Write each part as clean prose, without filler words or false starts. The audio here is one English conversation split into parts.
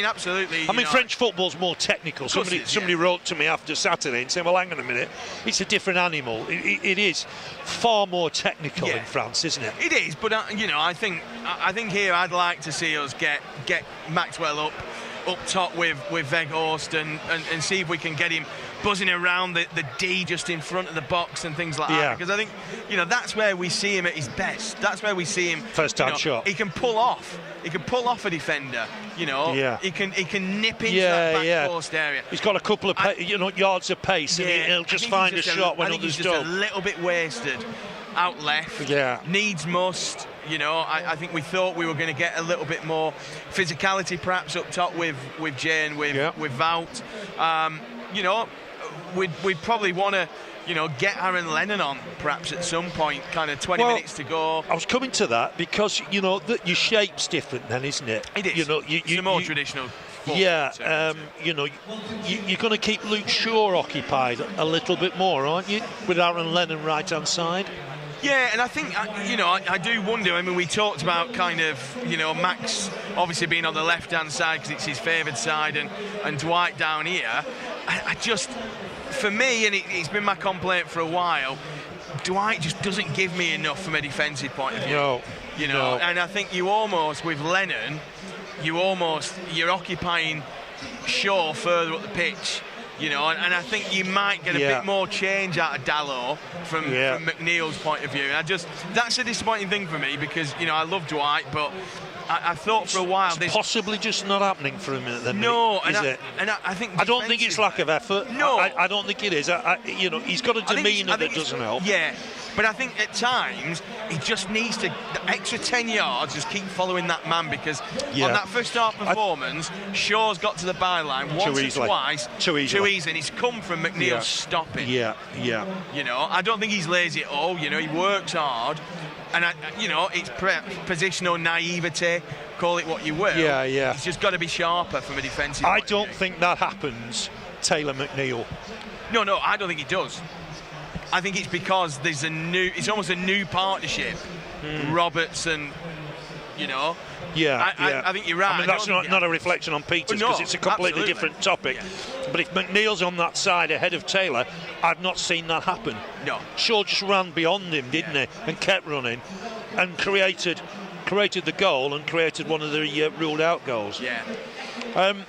Absolutely. I mean, French football's more technical. Somebody wrote to me after Saturday and said, well, hang on a minute, it's a different animal. It is far more technical in France, isn't it? It is, but I think here I'd like to see us get Maxwell up top with Weghorst and see if we can get him buzzing around the D just in front of the box and things like that, because I think that's where we see him at his best. That's where we see him first time shot. He can pull off a defender. He can nip into that back post area. He's got a couple of yards of pace, and he'll just find a shot when others don't. He's just a little bit wasted out left. Needs must. I think we thought we were going to get a little bit more physicality perhaps up top with Jay and with Wout. We'd probably want to get Aaron Lennon on perhaps at some point, kind of 20 minutes to go. I was coming to that because your shape's different then, isn't it? It is. It's a more traditional. You're going to keep Luke Shaw occupied a little bit more, aren't you, with Aaron Lennon right hand side? Yeah, and I think, I do wonder, I mean, we talked about kind of, Max obviously being on the left-hand side because it's his favoured side and Dwight down here. I just, for me, and it's been my complaint for a while, Dwight just doesn't give me enough from a defensive point of view. No. And I think you almost, with Lennon, you're occupying Shaw further up the pitch. And I think you might get a bit more change out of Dalot from McNeil's point of view. And that's a disappointing thing for me because, I love Dwight, but I thought for a while it's possibly just not happening for him at the minute. No, I think I don't think it's lack of effort. No, I don't think it is. He's got a demeanour that doesn't help. Yeah, but I think at times he just needs to the extra 10 yards, just keep following that man because on that first half performance, Shaw's got to the byline once or twice too easy, and it's come from McNeil stopping. Yeah. I don't think he's lazy at all. He works hard. And, it's positional naivety, call it what you will. Yeah. He's just got to be sharper from a defensive I point don't of view. think that happens, Taylor McNeil. No, I don't think he does. I think it's because it's almost a new partnership. Roberts and, I think you're right. I mean, that's not a reflection on Peters because it's a completely different topic. Yeah. But if McNeil's on that side ahead of Taylor, I've not seen that happen. No. Shaw just ran beyond him, didn't he? And kept running and created the goal and created one of the ruled out goals. Yeah. I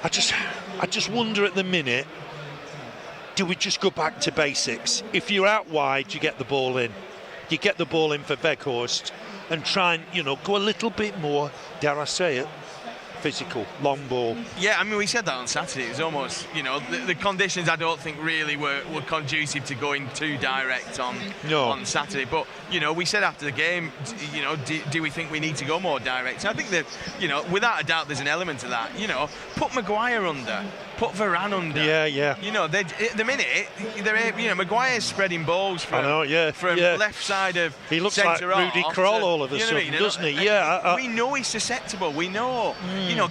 just wonder at the minute, do we just go back to basics? If you're out wide, you get the ball in. You get the ball in for Weghorst and try and, go a little bit more, dare I say it, physical, long ball. Yeah, I mean, we said that on Saturday. It was almost, the conditions I don't think really were conducive to going too direct on Saturday. But, we said after the game, do we think we need to go more direct? And I think that, without a doubt, there's an element of that. Put Maguire under, put Varane under. Yeah. At the minute, Maguire's spreading balls from left side of he looks like Rudy Kroll all of a sudden, doesn't he? Yeah. We know he's susceptible. We know.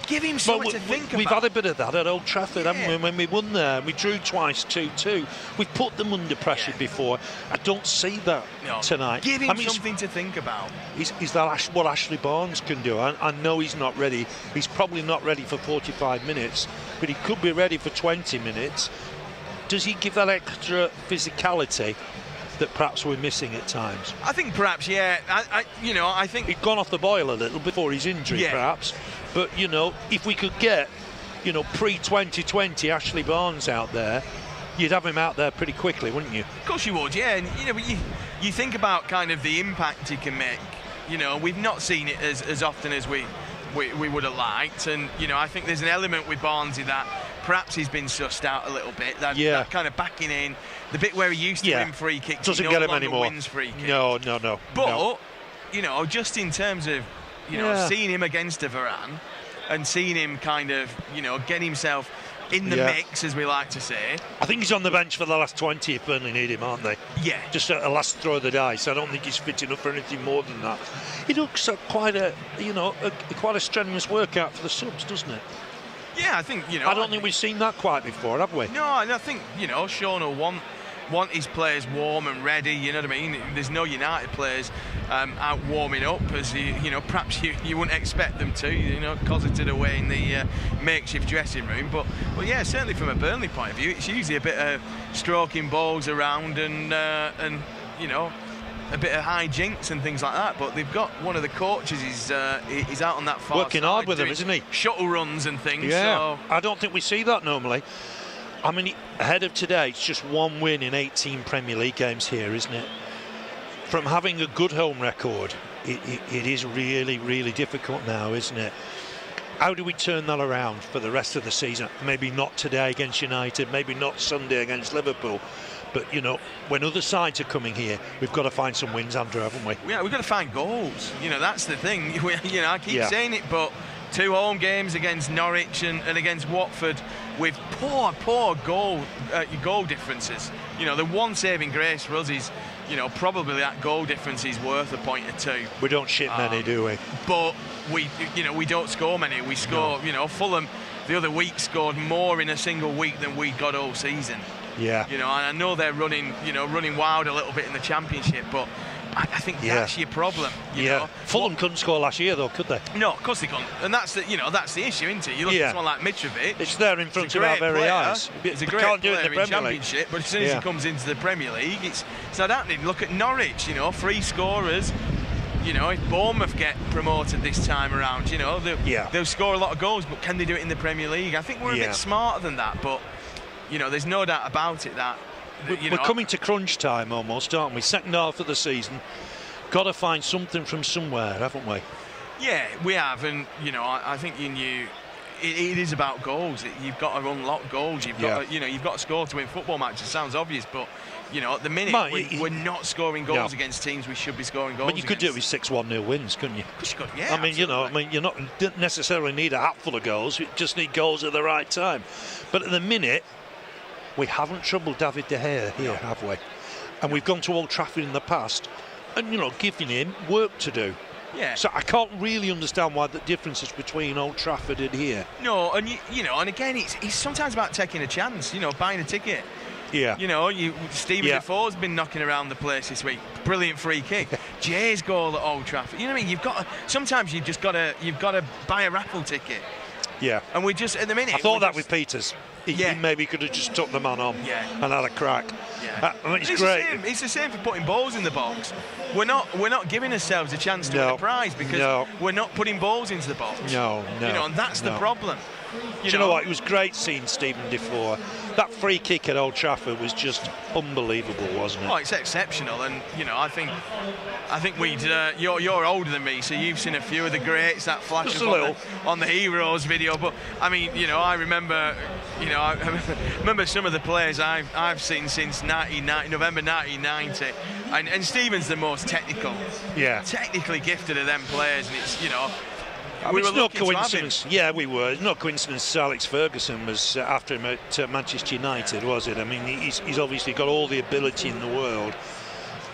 Give him something to think about. We've had a bit of that at Old Trafford, haven't we? When we won there, we drew twice 2-2. We've put them under pressure before. I don't see that tonight. Give him something to think about. Is that what Ashley Barnes can do? I know he's not ready. He's probably not ready for 45 minutes, but he could be ready for 20 minutes. Does he give that extra physicality that perhaps we're missing at times? I think perhaps, yeah. I think he'd gone off the boil a little before his injury, perhaps. But if we could get, pre-2020 Ashley Barnes out there, you'd have him out there pretty quickly, wouldn't you? Of course you would, yeah. And you think about kind of the impact he can make. We've not seen it as often as we would have liked, and I think there's an element with Barnesy that perhaps he's been sussed out a little bit. That kind of backing in, the bit where he used to win free kicks, doesn't he get him longer anymore. Wins free kicks. No. But just in terms of seeing him against a Varane and seeing him kind of get himself in the mix, as we like to say. I think he's on the bench for the last 20 if Burnley need him, aren't they? Yeah. Just a last throw of the dice. I don't think he's fit enough for anything more than that. It looks quite a strenuous workout for the subs, doesn't it? Yeah, I think I don't think we've seen that quite before, have we? No, and I think Sean will want want his players warm and ready. You know what I mean? There's no United players out warming up, as perhaps you wouldn't expect them to. Closeted away in the makeshift dressing room. But yeah, certainly from a Burnley point of view, it's usually a bit of stroking balls around and a bit of hijinks and things like that. But they've got one of the coaches. He's out on that far working side, hard with them, isn't he? Shuttle runs and things. Yeah, so. I don't think we see that normally. I mean, ahead of today, it's just one win in 18 Premier League games here, isn't it? From having a good home record, it is really, really difficult now, isn't it? How do we turn that around for the rest of the season? Maybe not today against United, maybe not Sunday against Liverpool. But, when other sides are coming here, we've got to find some wins, Andrew, haven't we? Yeah, we've got to find goals. That's the thing. I keep saying it, but 2 home games against Norwich and against Watford with poor goal differences. The one saving grace for us is, probably that goal difference is worth a point or 2. We don't shit many, do we? But we don't score many. We score, Fulham the other week scored more in a single week than we got all season. Yeah. And I know they're running wild a little bit in the Championship, but I think that's your problem. You know? Fulham couldn't score last year, though, could they? No, of course they couldn't. And that's the issue, isn't it? You look at someone like Mitrovic. It's there in front of our very eyes. He's a great player in the Championship, but as soon as he comes into the Premier League, it's not happening. Look at Norwich, 3 scorers. If Bournemouth get promoted this time around, they'll score a lot of goals, but can they do it in the Premier League? I think we're a bit smarter than that, but there's no doubt about it that we're coming to crunch time almost, aren't we? Second half of the season, got to find something from somewhere, haven't we? Yeah, we have, and I think it is about goals. You've got to unlock goals. You've got to score to win football matches. It sounds obvious, but at the minute we're not scoring goals against teams we should be scoring goals. But you could do it with 6-1-0 wins, couldn't you? Of course you could. Yeah. You don't necessarily need a hatful of goals. You just need goals at the right time. But at the minute, we haven't troubled David De Gea here, have we? And we've gone to Old Trafford in the past, and giving him work to do. Yeah. So I can't really understand why the differences between Old Trafford and here. No, and and again, it's sometimes about taking a chance. Buying a ticket. Yeah. Stephen Defoe's been knocking around the place this week. Brilliant free kick. Jay's goal at Old Trafford. You know what I mean? Sometimes you've got to buy a raffle ticket. Yeah. And we just at the minute. I thought that with Peters. He maybe could have just took the man on and had a crack. Yeah. It's great. It's the same for putting balls in the box. We're not giving ourselves a chance to win a prize because we're not putting balls into the box. No. And that's the problem. Do you know what? It was great seeing Stephen Defoe. That free kick at Old Trafford was just unbelievable, wasn't it? Oh, it's exceptional, and I think we'd. You're older than me, so you've seen a few of the greats that flash just on the Heroes video. But I mean, I remember, I remember some of the players I've seen since November 1990, and Stephen's the most technically gifted of them players, and it's it's no coincidence. Yeah, we were. It's no coincidence Alex Ferguson was after him at Manchester United, was it? I mean, he's obviously got all the ability in the world.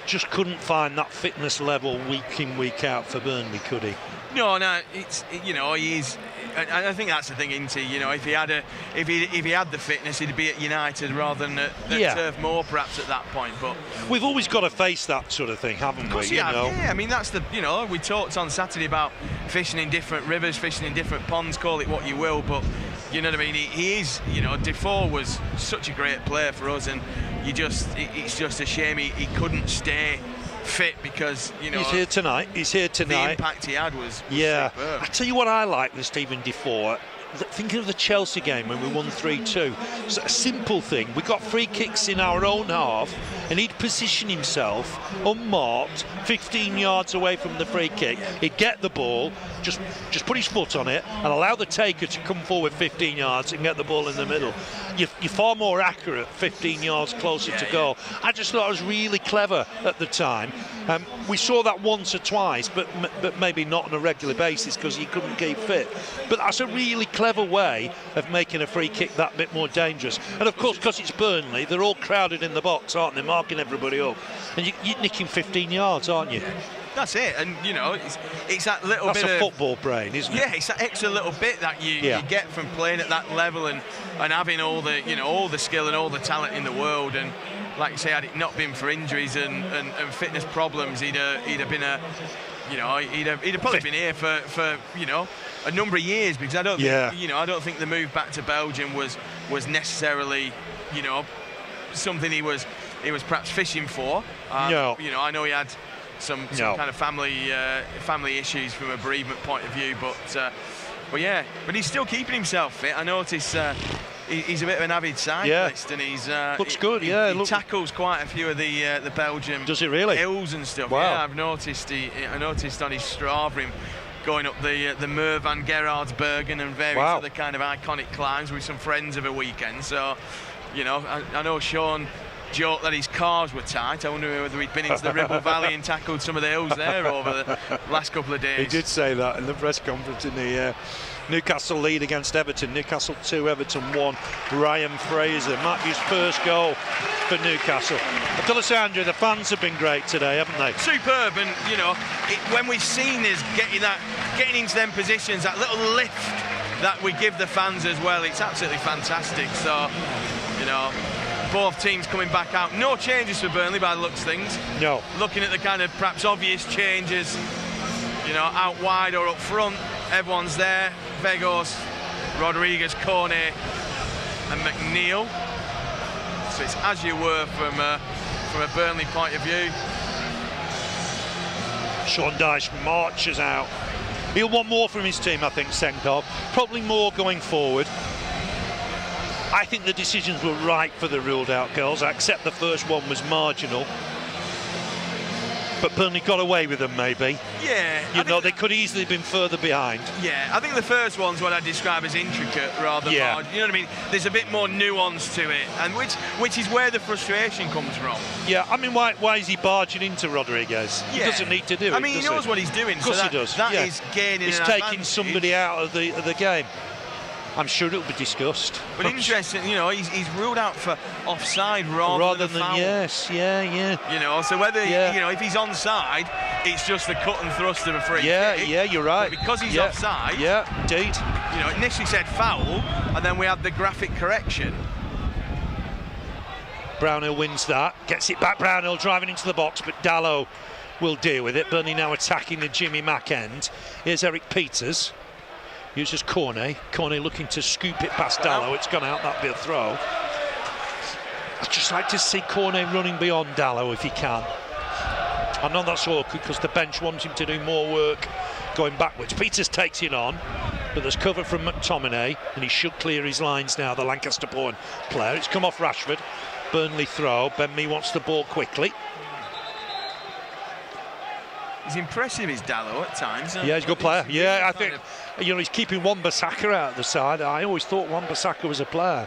Just couldn't find that fitness level week in, week out for Burnley, could he? No, it's he is. And I think that's the thing, isn't he? If he had the fitness, he'd be at United rather than at Turf Moor, perhaps at that point. But we've always got to face that sort of thing, haven't we? Yeah. I mean, that's the. We talked on Saturday about fishing in different rivers, fishing in different ponds. Call it what you will, but you know what I mean. He is. Defoe was such a great player for us, and it's just a shame he couldn't stay fit because he's here tonight. The impact he had was superb. I tell you what I like with Stephen Defoe. Thinking of the Chelsea game when we won 3-2, it's a simple thing. We got free kicks in our own half, and he'd position himself unmarked, 15 yards away from the free kick. He'd get the ball, just put his foot on it, and allow the taker to come forward 15 yards and get the ball in the middle. You're far more accurate 15 yards closer to goal. I just thought it was really clever at the time. We saw that once or twice, but maybe not on a regular basis because he couldn't keep fit. But that's a really clever way of making a free kick that bit more dangerous. And of course, because it's Burnley, they're all crowded in the box, aren't they, marking everybody up. And you're nicking 15 yards, aren't you? That's it, and it's that little bit of... That's a football brain, isn't it? Yeah, it's that extra little bit that you get from playing at that level and having all the skill and all the talent in the world, and like you say, had it not been for injuries and fitness problems, he'd have been he'd have probably been here for a number of years, because I don't think, I don't think the move back to Belgium was necessarily something he was perhaps fishing for. No. I know he had some kind of family issues from a bereavement point of view, but he's still keeping himself fit. I notice he's a bit of an avid cyclist, and he's looks good. He tackles quite a few of the Belgium hills and stuff. Wow. Yeah, I've noticed. I noticed on his Strava him going up the Mer van Gerardsbergen and various other kind of iconic climbs with some friends of a weekend. So, I know Sean joked that his cars were tight. I wonder whether he'd been into the Ribble Valley and tackled some of the hills there over the last couple of days. He did say that in the press conference in the Newcastle lead against Everton. Newcastle 2, Everton 1. Ryan Fraser, Matthew's first goal for Newcastle. I've got to say, Andrew, the fans have been great today, haven't they? Superb, and when we've seen us getting into them positions, that little lift that we give the fans as well, it's absolutely fantastic. So, both teams coming back out. No changes for Burnley by the looks of things. No. Looking at the kind of perhaps obvious changes, out wide or up front, everyone's there. Weghorst, Rodriguez, Kone and McNeil. So it's as you were from a Burnley point of view. Sean Dyche marches out. He'll want more from his team, I think, Senkov. Probably more going forward. I think the decisions were right for the ruled out goals. I accept the first one was marginal, but Burnley got away with them, maybe. Yeah. They could easily have been further behind. Yeah, I think the first one's what I describe as intricate rather than marginal. You know what I mean? There's a bit more nuance to it, and which is where the frustration comes from. Yeah, I mean, why is he barging into Rodriguez? He doesn't need to do it. I mean, he knows what he's doing. Of course he does. That is gaining He's an taking advantage. somebody out of the game. I'm sure it'll be discussed. But interesting, he's ruled out for offside rather than foul. Yes, yeah. So whether if he's onside, it's just the cut and thrust of a free kick. Yeah, you're right. But because he's offside, indeed. It initially said foul, and then we had the graphic correction. Brownhill wins that, gets it back. Brownhill driving into the box, but Dallow will deal with it. Burnley now attacking the Jimmy Mack end. Here's Eric Peters. Uses Kone looking to scoop it past Dallow. It's gone out, that'd be a throw. I'd just like to see Kone running beyond Dallow if he can. I know that's awkward because the bench wants him to do more work going backwards. Peters takes it on, but there's cover from McTominay, and he should clear his lines now, the Lancaster-born player. It's come off Rashford. Burnley throw. Ben Mee wants the ball quickly. He's impressive, is Dallow, at times. Yeah, he's a good player. Yeah, I think, he's keeping Wan-Bissaka out the side. I always thought Wan-Bissaka was a player.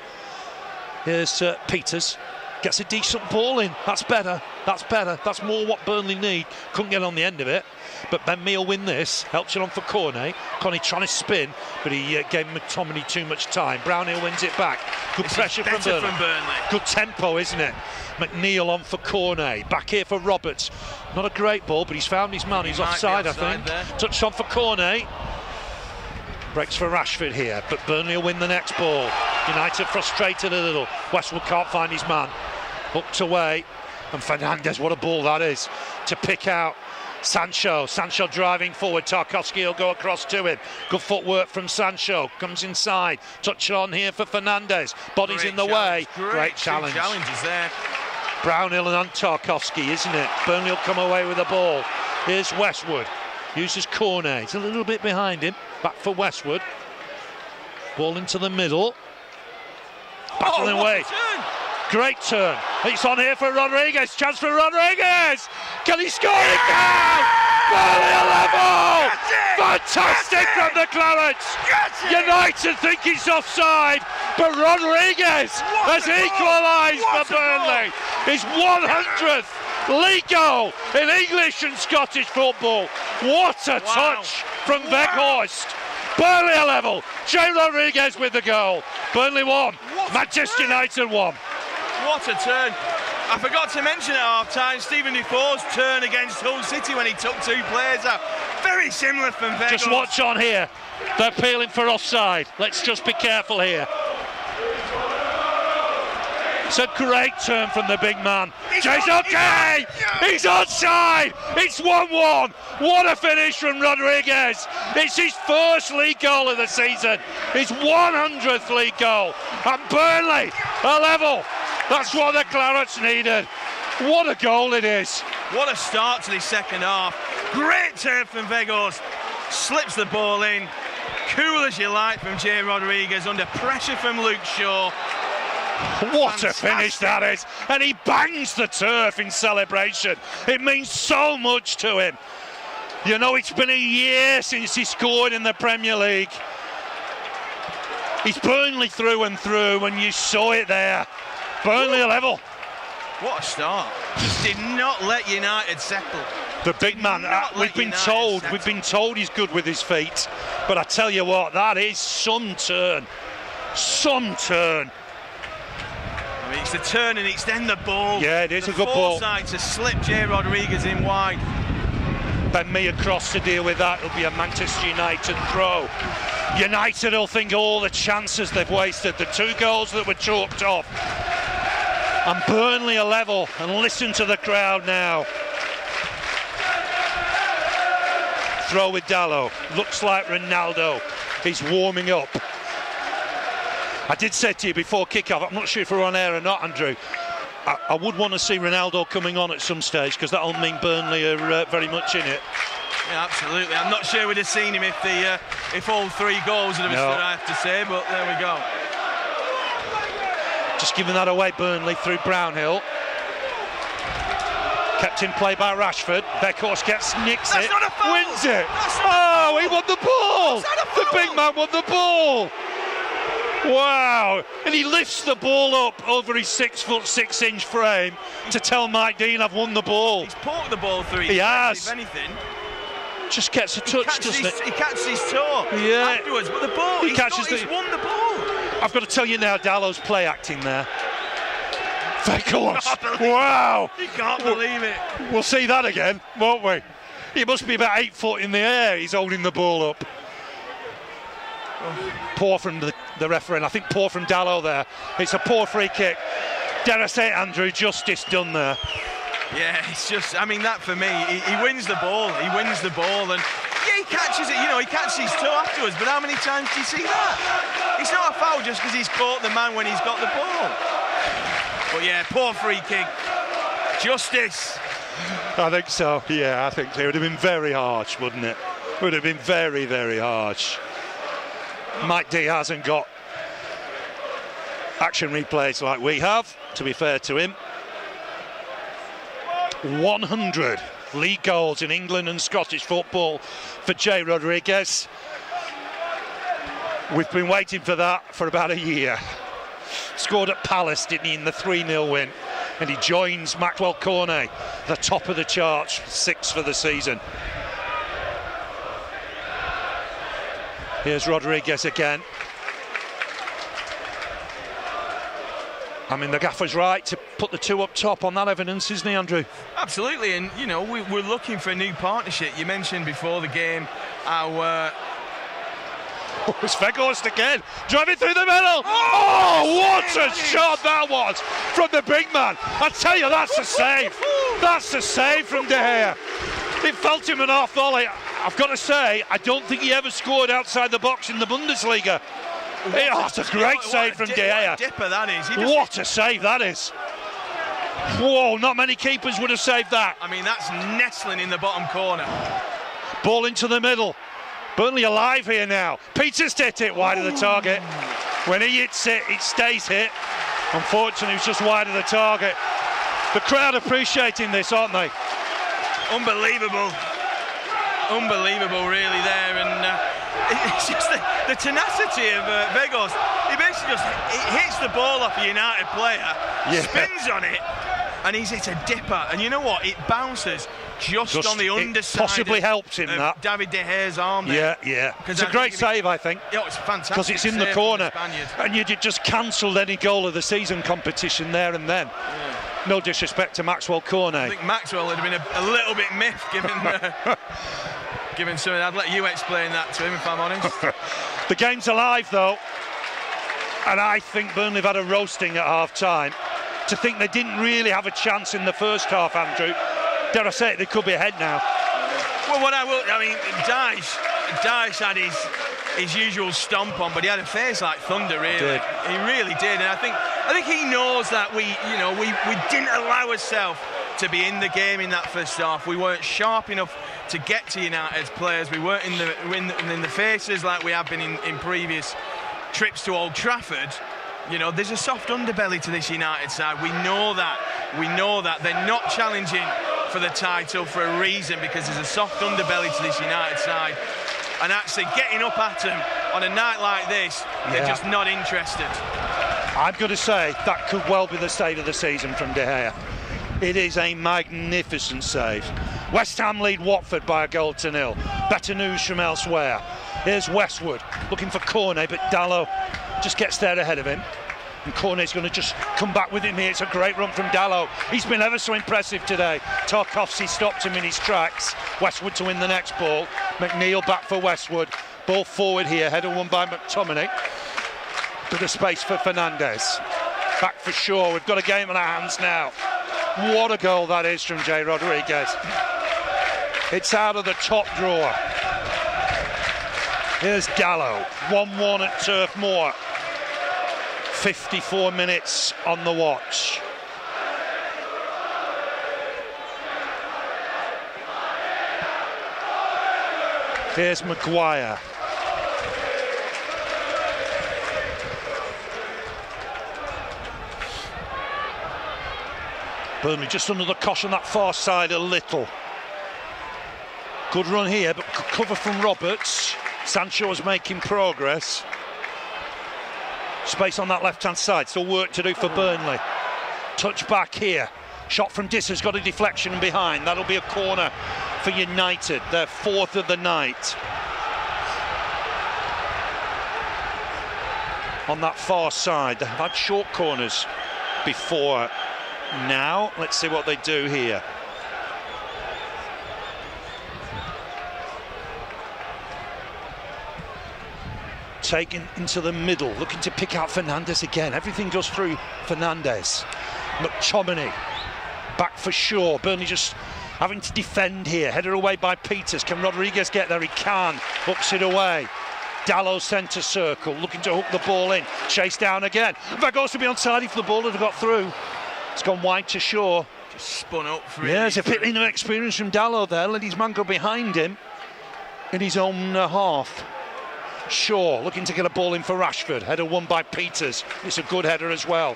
Here's Peters. Gets a decent ball in. That's better. That's more what Burnley need. Couldn't get on the end of it. But Ben Mee will win this. Helps it on for Kone. Kone trying to spin, but he gave McTominay too much time. Brownhill wins it back. Good pressure from Burnley. Good tempo, isn't it? McNeil on for Kone. Back here for Roberts. Not a great ball, but he's found his man. He's offside, I think. Touched on for Kone. Breaks for Rashford here, but Burnley will win the next ball. United frustrated a little. Westwood can't find his man. Hooked away. And Fernandes, what a ball that is. To pick out Sancho. Sancho driving forward. Tarkowski will go across to him. Good footwork from Sancho. Comes inside. Touch on here for Fernandes. Body's in the way. Great challenge. Challenges there. Brownhill and Tarkowski, isn't it? Burnley will come away with the ball. Here's Westwood. Uses Kone. He's a little bit behind him. Back for Westwood. Ball into the middle. Battling away. Great turn. It's on here for Rodriguez. Chance for Rodriguez. Can he score? He can! Burnley a level! Fantastic from the Clarets. United think it's offside, but Rodriguez has equalised for Burnley. His 100th league goal in English and Scottish football. What a touch from Weghorst. Burnley a level. Jay Rodriguez with the goal. Burnley 1. Manchester United 1. What a turn. I forgot to mention at half-time Stephen Defoe's turn against Hull City when he took two players out. Very similar from Weghorst. Just watch on here. They're appealing for offside. Let's just be careful here. It's a great turn from the big man. Jason, okay! He's onside! It's 1-1. What a finish from Rodriguez. It's his first league goal of the season. His 100th league goal. And Burnley, a level. That's what the Clarets needed. What a goal it is. What a start to the second half. Great turn from Weghorst. Slips the ball in. Cool as you like from Jay Rodriguez, under pressure from Luke Shaw. What a finish that is. And he bangs the turf in celebration. It means so much to him. You know, it's been a year since he scored in the Premier League. He's Burnley through and through, and you saw it there. Burnley a level. What a start. Just did not let United settle. The big man, we've been told he's good with his feet, but I tell you what, that is some turn. I mean, it's the turn and it's then the ball. Yeah, it is a good ball. The foresight to slip Jay Rodriguez in wide. Ben Mee across to deal with that. It'll be a Manchester United throw. United will think all the chances they've wasted, the 2 goals that were chalked off. And Burnley a level, and listen to the crowd now. Throw with Dalot. Looks like Ronaldo. He's warming up. I did say to you before kick-off, I'm not sure if we're on air or not, Andrew, I would want to see Ronaldo coming on at some stage, because that'll mean Burnley are very much in it. Yeah, absolutely. I'm not sure we'd have seen him if all 3 goals would have stood, I have to say, but there we go. Just giving that away, Burnley, through Brownhill. Kept in play by Rashford. Weghorst nicks it, wins it. He won the ball. The big man won the ball. Wow. And he lifts the ball up over his 6'6" frame to tell Mike Dean, I've won the ball. He's poked the ball through. He has. If anything. Just gets a touch, doesn't it? He catches his toe afterwards, but the ball, he's won the ball. I've got to tell you now, Dallow's play acting there. Weghorst. Wow. You can't believe it. We'll see that again, won't we? He must be about 8 foot in the air. He's holding the ball up. Poor from the referee, and I think poor from Dalot there. It's a poor free kick. Dare I say it, Andrew, justice done there. Yeah, it's just, I mean, that for me, he wins the ball. He wins the ball, and yeah, he catches it, he catches his toe afterwards, but how many times do you see that? It's not a foul just because he's caught the man when he's got the ball. But yeah, poor free kick. Justice. I think so, yeah, I think so. It would have been very harsh, wouldn't it? It would have been very, very harsh. Mike D hasn't got action replays like we have, to be fair to him. 100 league goals in England and Scottish football for Jay Rodriguez. We've been waiting for that for about a year. Scored at Palace, didn't he, in the 3-0 win, and he joins Maxwell Cornet, the top of the charts, 6 for the season. Here's Rodriguez again. I mean, the gaffer's right to put the 2 up top on that evidence, isn't he, Andrew? Absolutely, and we're looking for a new partnership. You mentioned before the game our it's Weghorst again, driving through the middle. Oh, what a shot that was from the big man. I tell you, that's a save. That's a save from De Gea. It felt him an off volley. I've got to say, I don't think he ever scored outside the box in the Bundesliga. It's a great save from De Gea. What a dipper that is. What a save that is. Whoa, not many keepers would have saved that. I mean, that's nestling in the bottom corner. Ball into the middle. Burnley alive here now. Peters hit it wide of the target. When he hits it, it stays hit. Unfortunately, it's just wide of the target. The crowd appreciating this, aren't they? Unbelievable. Unbelievable, really, there. And it's just the tenacity of Weghorst. He basically just hits the ball off a United player, spins on it, and he's hit a dipper. And you know what? It bounces just on the underside. Possibly helps him, that. David De Gea's arm there. Yeah. It's a great save, I think. Yeah, it's fantastic. Because it's in the corner. And you just cancelled any goal of the season competition there and then. Yeah. No disrespect to Maxwell Cornet. I think Maxwell would have been a little bit miffed given something. I'd let you explain that to him, if I'm honest. The game's alive, though. And I think Burnley have had a roasting at half-time. to think they didn't really have a chance in the first half, Andrew. Dare I say it, they could be ahead now. Well, Dyche had his usual stomp on, but he had a face like thunder, really. He really did, and I think he knows that we didn't allow ourselves to be in the game in that first half. We weren't sharp enough to get to United's players. We weren't in the faces like we have been in previous trips to Old Trafford. There's a soft underbelly to this United side. We know that. They're not challenging for the title for a reason, because there's a soft underbelly to this United side. And actually getting up at them on a night like this, they're just not interested. I'm going to say that could well be the state of the season from De Gea. It is a magnificent save. West Ham lead Watford by 1-0. Better news from elsewhere. Here's Westwood looking for Cornet, but Dalot just gets there ahead of him. And Cornet's going to just come back with him here. It's a great run from Dalot. He's been ever so impressive today. Tarkovsky stopped him in his tracks. Westwood to win the next ball. McNeil back for Westwood. Ball forward here. Header won by McTominay. Bit of space for Fernandes. Back for Shaw. We've got a game on our hands now. What a goal that is from Jay Rodriguez. It's out of the top drawer. Here's Dalot. 1-1 at Turf Moor. 54 minutes on the watch. Here's Maguire. Burnley just under the cosh on that far side a little. Good run here, but cover from Roberts. Sancho is making progress. Space on that left-hand side, still work to do for Burnley. Touch back here. Shot from Disser's got a deflection and behind. That'll be a corner for United, their fourth of the night. On that far side, they've had short corners before now. Let's see what they do here. Taken into the middle, looking to pick out Fernandes again. Everything goes through Fernandes. McTominay back for Shaw. Burnley just having to defend here. Header away by Peters. Can Rodriguez get there? He can. Hooks it away. Dalot centre circle, looking to hook the ball in. Chase down again. Vagos to be onside if the ball had got through. It's gone wide to Shaw. Just spun up. Really, there's a bit of experience from Dalot there. Let his man go behind him in his own half. Shaw looking to get a ball in for Rashford. Header won by Peters. It's a good header as well.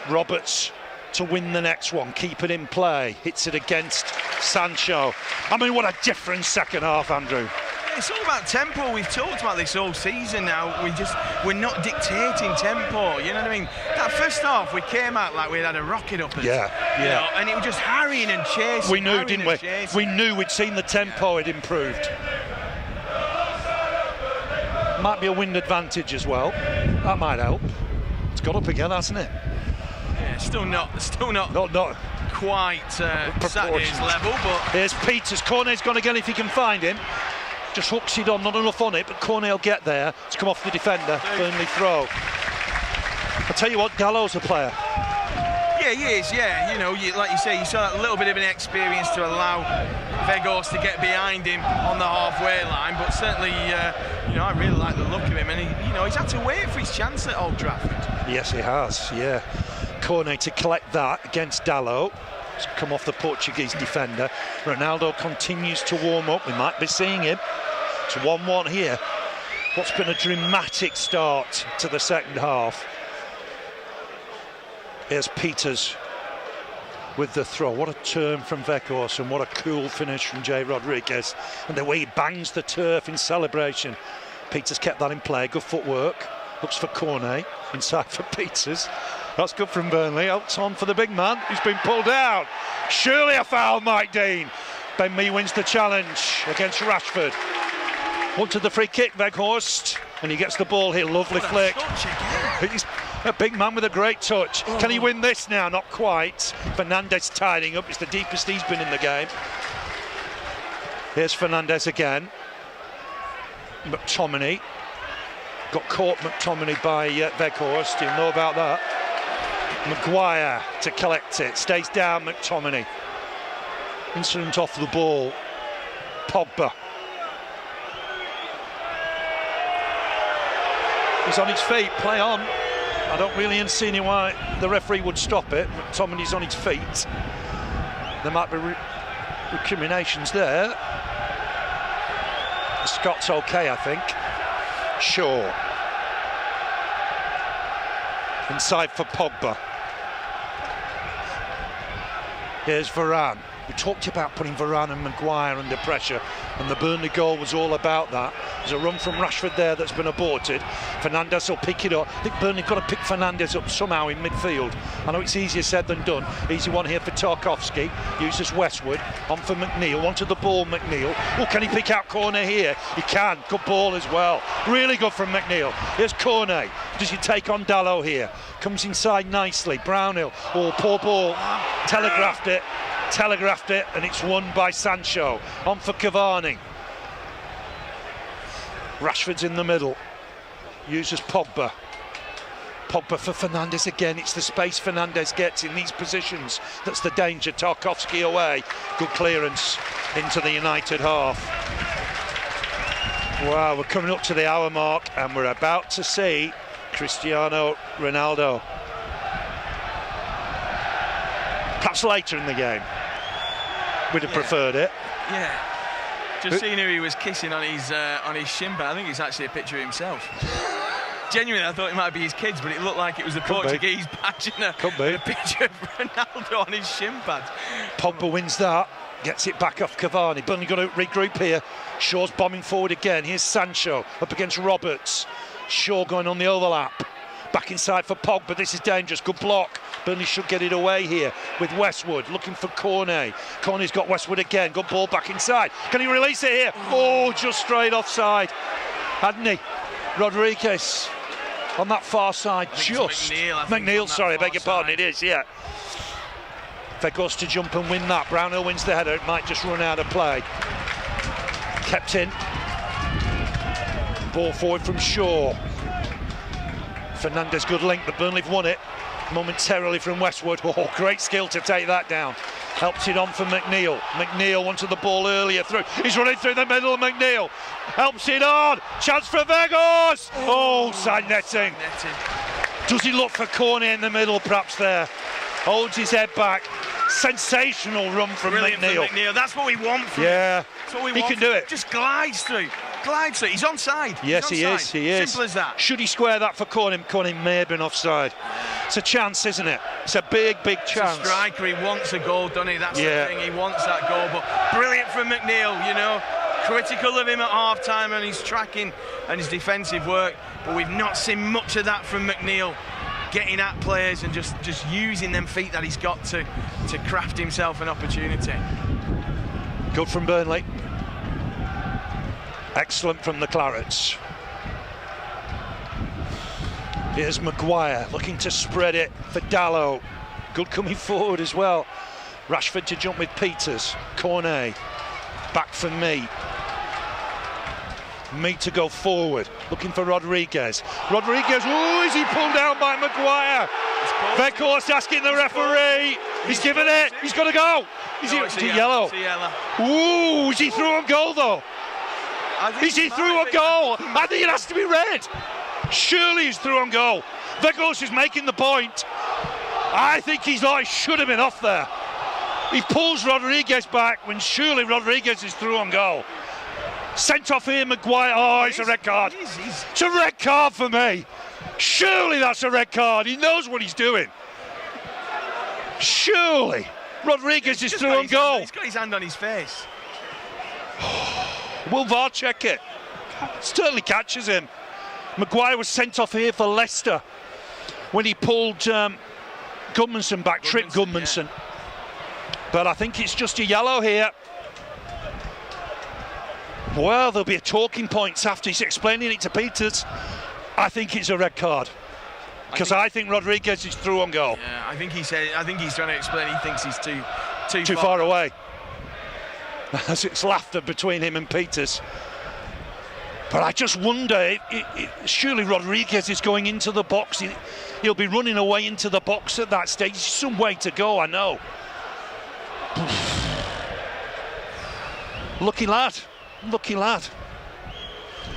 Roberts to win the next one. Keep it in play. Hits it against Sancho. I mean, what a different second half, Andrew. It's all about tempo. We've talked about this all season now. We're not dictating tempo. You know what I mean? That first half, we came out like we had a rocket up us. Yeah. And it was just harrying and chasing. We knew, didn't we? We knew we'd seen the tempo had improved. Might be a wind advantage as well. That might help. It's got up again, hasn't it? Yeah, still not quite Saturday's level, but here's Peters. Cornet's gone again if he can find him. Just hooks it on, not enough on it, but Cornet will get there. It's come off the defender. Burnley throw. I'll tell you what, Dalot's a player. Yeah, he is, yeah. Like you say, you saw that little bit of an experience to allow Vagos to get behind him on the halfway line, but certainly, I really like the look of him, and he's had to wait for his chance at Old Trafford. Yes, he has, yeah. Cornet to collect that against Dalot. It's come off the Portuguese defender. Ronaldo continues to warm up. We might be seeing him. It's 1-1 here. What's been a dramatic start to the second half. Here's Peters with the throw. What a turn from Vekos, and what a cool finish from Jay Rodriguez. And the way he bangs the turf in celebration. Peters kept that in play. Good footwork. Looks for Cornet. Inside for Peters. That's good from Burnley. Out on for the big man. He's been pulled down. Surely a foul, Mike Dean. Ben Mee wins the challenge against Rashford. Wanted the free kick, Weghorst, and he gets the ball here. Lovely flick. He's a big man with a great touch. Can he win this now? Not quite. Fernandes tidying up. It's the deepest he's been in the game. Here's Fernandes again. McTominay. Got caught, McTominay, by Weghorst. You know about that. Maguire to collect it, stays down McTominay. Incident off the ball. Pogba. He's on his feet, play on. I don't really see any why the referee would stop it. McTominay's on his feet. There might be recriminations there. Scott's okay, I think. Shaw. Inside for Pogba. Here's Varane. We talked about putting Varane and Maguire under pressure, and the Burnley goal was all about that. There's a run from Rashford there that's been aborted. Fernandes will pick it up. I think Burnley got to pick Fernandes up somehow in midfield. I know it's easier said than done. Easy one here for Tarkowski. Uses Westwood. On for McNeil. Onto the ball, McNeil. Oh, can he pick out corner here? He can. Good ball as well. Really good from McNeil. Here's Cornet. Does he take on Dalot here? Comes inside nicely. Brownhill. Oh, poor ball. Telegraphed it, and it's won by Sancho. On for Cavani. Rashford's in the middle. Uses Pogba. Pogba for Fernandes again. It's the space Fernandes gets in these positions that's the danger. Tarkowski away. Good clearance into the United half. Wow, we're coming up to the hour mark, and we're about to see Cristiano Ronaldo. Perhaps later in the game. We'd have preferred it. Yeah. Just seeing who he was kissing on his shin pad. I think it's actually a picture of himself. Genuinely, I thought it might be his kids, but it looked like it was the Portuguese badge and a picture of Ronaldo on his shin pad. Pogba wins that, gets it back off Cavani. Burnley got to regroup here. Shaw's bombing forward again. Here's Sancho up against Roberts. Shaw going on the overlap. Back inside for Pogba. This is dangerous. Good block. Burnley should get it away here with Westwood looking for Cornet. Cornet's got Westwood again. Good ball back inside. Can he release it here? Oh, just straight offside, hadn't he? Rodriguez on that far side. Just McNeil, sorry, I beg your pardon. It is, yeah. Vegas to jump and win that. Brownhill wins the header. It might just run out of play. Kept in. Ball forward from Shaw. Fernandes, good link, but Burnley have won it momentarily from Westwood. Oh, great skill to take that down. Helps it on for McNeil. McNeil wanted the ball earlier through. He's running through the middle. McNeil helps it on. Chance for Vegas. Oh, side netting. Does he look for Cornet in the middle, perhaps there? Holds his head back. Sensational run from McNeil. That's what we want from him. Yeah, that's what we he want can do it. Just glides through. He's onside. Yes, he is. Simple as that. Should he square that for Cornet? Cornet may have been offside. It's a chance, isn't it? It's a big chance. It's a striker. He wants a goal, doesn't he? That's the thing. He wants that goal. But brilliant from McNeil, you know. Critical of him at half-time and his tracking and his defensive work. But we've not seen much of that from McNeil. Getting at players and just using them feet that he's got to craft himself an opportunity. Good from Burnley. Excellent from the Clarets. Here's Maguire looking to spread it for Dalot. Good coming forward as well. Rashford to jump with Peters. Cornet back for me to go forward, looking for Rodriguez. Oh, is he pulled down by Maguire? Vegas asking the referee. He's given it. He's got to go. Is it yellow? Ooh, is he through on goal though? Is he through on goal? I think it has to be red. Surely he's through on goal. Vegas is making the point. I think he should have been off there. He pulls Rodriguez back when surely Rodriguez is through on goal. Sent off here, Maguire. Oh, it's a red card. It's a red card for me. Surely that's a red card. He knows what he's doing. Surely. Rodriguez is through on goal. He's got his hand on his face. Will VAR check it? Certainly catches him. Maguire was sent off here for Leicester when he pulled Gudmundsson back, tripped Gudmundsson. Yeah. But I think it's just a yellow here. Well, there'll be a talking points after he's explaining it to Peters. I think it's a red card because I think Rodriguez is through on goal. Yeah, I think he's trying to explain. He thinks he's too far away. As it's laughter between him and Peters. But I just wonder, surely Rodriguez is going into the box. He'll be running away into the box at that stage. There's some way to go, I know. Lucky lad. Lucky lad.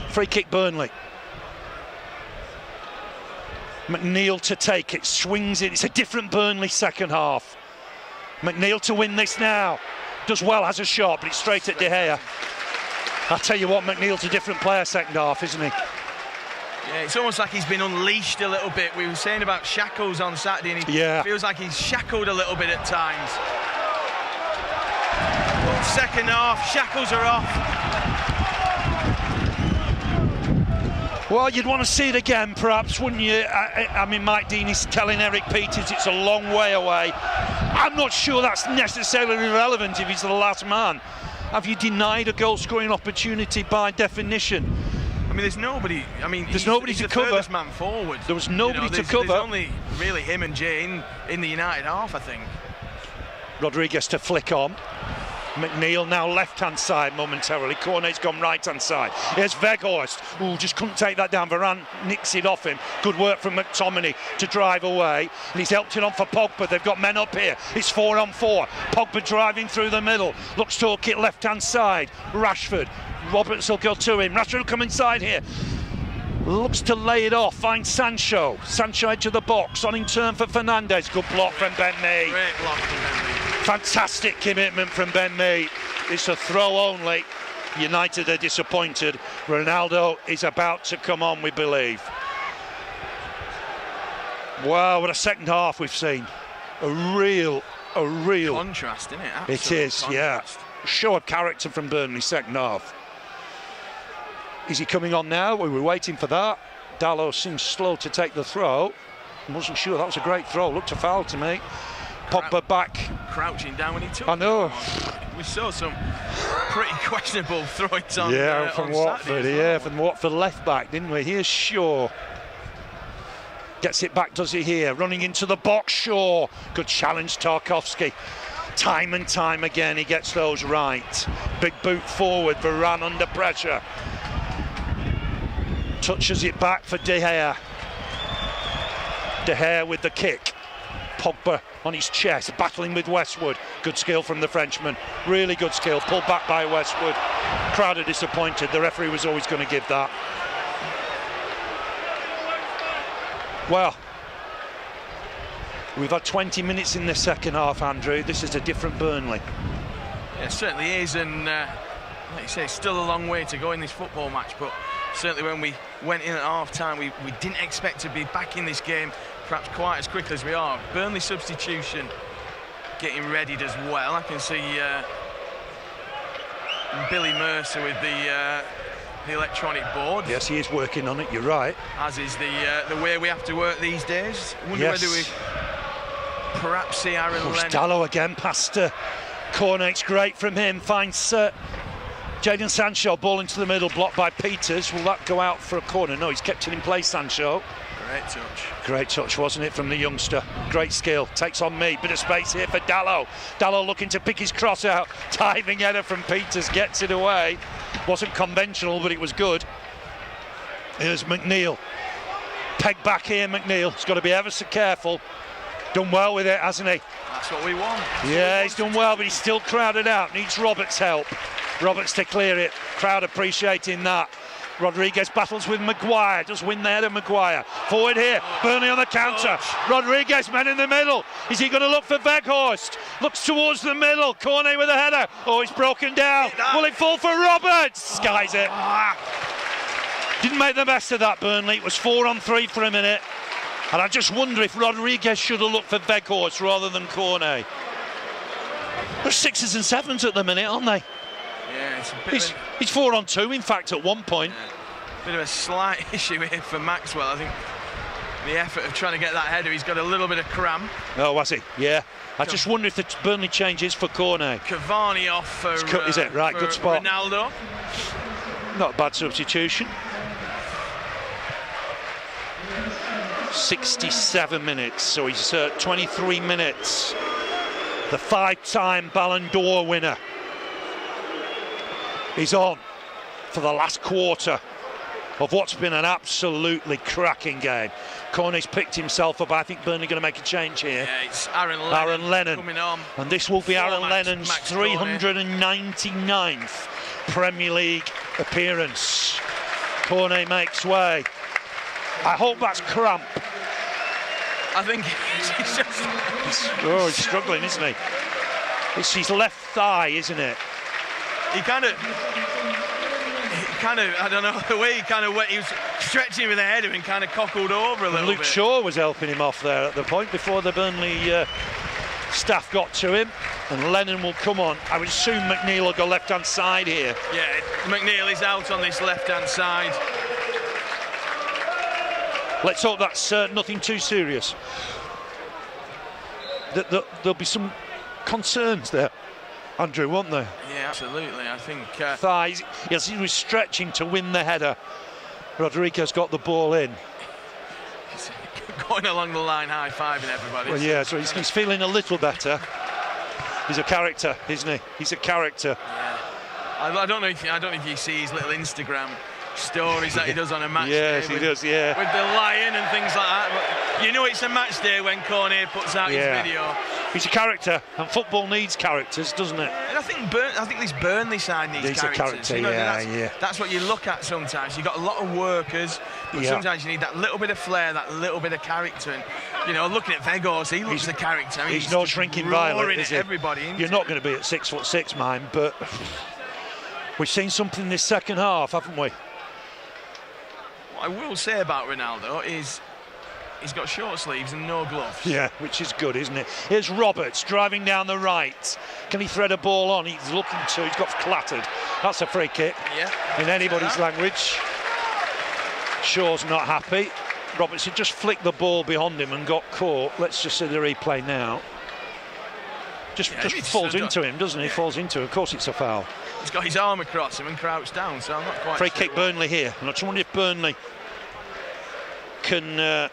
Free kick, Burnley. McNeil to take it, swings it. It's a different Burnley second half. McNeil to win this now. Does well, has a shot, but it's straight at De Gea. I'll tell you what, McNeil's a different player second half, isn't he? Yeah, it's almost like he's been unleashed a little bit. We were saying about shackles on Saturday, and he feels like he's shackled a little bit at times. But second half, shackles are off. Well, you'd want to see it again, perhaps, wouldn't you? I mean, Mike Dean is telling Eric Peters it's a long way away. I'm not sure that's necessarily relevant if he's the last man. Have you denied a goal-scoring opportunity by definition? I mean, there's nobody. I mean, there's nobody to cover. The furthest man forward. There was nobody to cover. There's only really him and Jay in the United half, I think. Rodriguez to flick on. McNeil now left-hand side momentarily. Cornet's gone right-hand side. Here's Weghorst. Ooh, just couldn't take that down. Varane nicks it off him. Good work from McTominay to drive away. And he's helped it on for Pogba. They've got men up here. It's 4-on-4. Pogba driving through the middle. Looks to hook it left-hand side. Rashford. Roberts will go to him. Rashford will come inside here. Looks to lay it off. Finds Sancho. Sancho edge of the box. On in turn for Fernandes. Good block from Ben Mee. Great block from Ben Mee. Fantastic commitment from Ben Mee. It's a throw only. United are disappointed. Ronaldo is about to come on, we believe. Wow, what a second half we've seen. A real contrast, isn't it? It is, contrast. Yeah. Show of character from Burnley second half. Is he coming on now? We were waiting for that. Dalot seems slow to take the throw. Wasn't sure. That was a great throw. Looked a foul to me. Pogba back. Crouching down when he took I know. We saw some pretty questionable throw-ins on from on Watford. Well. From Watford left back, didn't we? Here's Shaw. Gets it back, does he here? Running into the box, Shaw. Good challenge, Tarkowski. Time and time again, he gets those right. Big boot forward, Varane under pressure. Touches it back for De Gea. De Gea with the kick. Pogba on his chest, battling with Westwood. Good skill from the Frenchman. Really good skill. Pulled back by Westwood. Crowd are disappointed. The referee was always going to give that. Well, we've had 20 minutes in the second half, Andrew. This is a different Burnley. Yeah, it certainly is, and like you say, it's still a long way to go in this football match, but certainly when we went in at half-time, we didn't expect to be back in this game perhaps quite as quickly as we are. Burnley substitution getting readied as well. I can see Billy Mercer with the electronic board. Yes, he is working on it, you're right. As is the way we have to work these days. I wonder whether we perhaps see Aaron Lennon. Dalot again, past Cornet's great from him, finds Jadon Sancho, ball into the middle, blocked by Peters. Will that go out for a corner? No, he's kept it in place, Sancho. Great touch. Great touch, wasn't it, from the youngster? Great skill. Takes on me. Bit of space here for Dalot. Dalot looking to pick his cross out. Diving header from Peters, gets it away. Wasn't conventional, but it was good. Here's McNeil. Peg back here, McNeil. He's got to be ever so careful. Done well with it, hasn't he? That's what we want. He's done well, but he's still crowded out. Needs Roberts' help. Roberts to clear it. Crowd appreciating that. Rodriguez battles with Maguire. Does win there to Maguire. Forward here. Burnley on the counter. Rodriguez, man in the middle. Is he going to look for Weghorst? Looks towards the middle. Cornet with a header. Oh, it's broken down. Will it fall for Roberts? Skies it. Didn't make the best of that, Burnley. It was 4-on-3 for a minute. And I just wonder if Rodriguez should have looked for Weghorst rather than Cornet. They're 6s and 7s at the minute, aren't they? Yeah, it's a bit he's 4-on-2, in fact, at one point. Bit of a slight issue here for Maxwell. I think the effort of trying to get that header, he's got a little bit of cramp. Oh, was he? Yeah. I just wonder if the Burnley changes for Cornet. Cavani off for is it? Right, good spot. Ronaldo. Not a bad substitution. 67 minutes, so he's 23 minutes. The 5-time Ballon d'Or winner. He's on for the last quarter. of what's been an absolutely cracking game. Corney's picked himself up. I think Burnley going to make a change here. Yeah, it's Aaron Lennon coming on. And this will be Aaron Max Lennon's Corney. 399th Premier League appearance. Corney makes way. I hope that's cramp. I think he's just... He's struggling, isn't he? It's his left thigh, isn't it? He kind of, I don't know, the way he was stretching with the header and kind of cockled over a little bit. Luke Shaw was helping him off there at the point before the Burnley staff got to him, and Lennon will come on. I would assume McNeil will go left-hand side here. Yeah, McNeil is out on this left-hand side. Let's hope that's nothing too serious. There'll be some concerns there, Andrew, won't there? Yeah, absolutely. I think thighs. Yes, he was stretching to win the header. Rodriguez got the ball in. He's going along the line, high-fiving everybody. Well, yeah, so he's feeling a little better. He's a character, isn't he? He's a character. Yeah. I don't know if you see his little Instagram stories that he does on a match day. Yes, he does, yeah. With the lion and things like that. But you know it's a match day when Cornet puts out his video. He's a character, and football needs characters, doesn't it? And I think this Burnley side needs characters. A character, you know, yeah. That's what you look at sometimes. You've got a lot of workers, but sometimes you need that little bit of flair, that little bit of character. And, you know, looking at Weghorst, he looks the character. I mean, he's not shrinking violet, is he? Everybody You're not going to be at 6'6", mine, but we've seen something this second half, haven't we? What I will say about Ronaldo is he's got short sleeves and no gloves. Yeah, which is good, isn't it? Here's Roberts driving down the right. Can he thread a ball on? He's looking to. He's got clattered. That's a free kick. Yeah. In anybody's language. Shaw's not happy. Roberts had just flicked the ball behind him and got caught. Let's just see the replay now. Just falls into him, doesn't he? Falls into him. Of course it's a foul. He's got his arm across him and crouched down, so I'm not quite Free sure. kick Burnley here. And I just wonder if Burnley can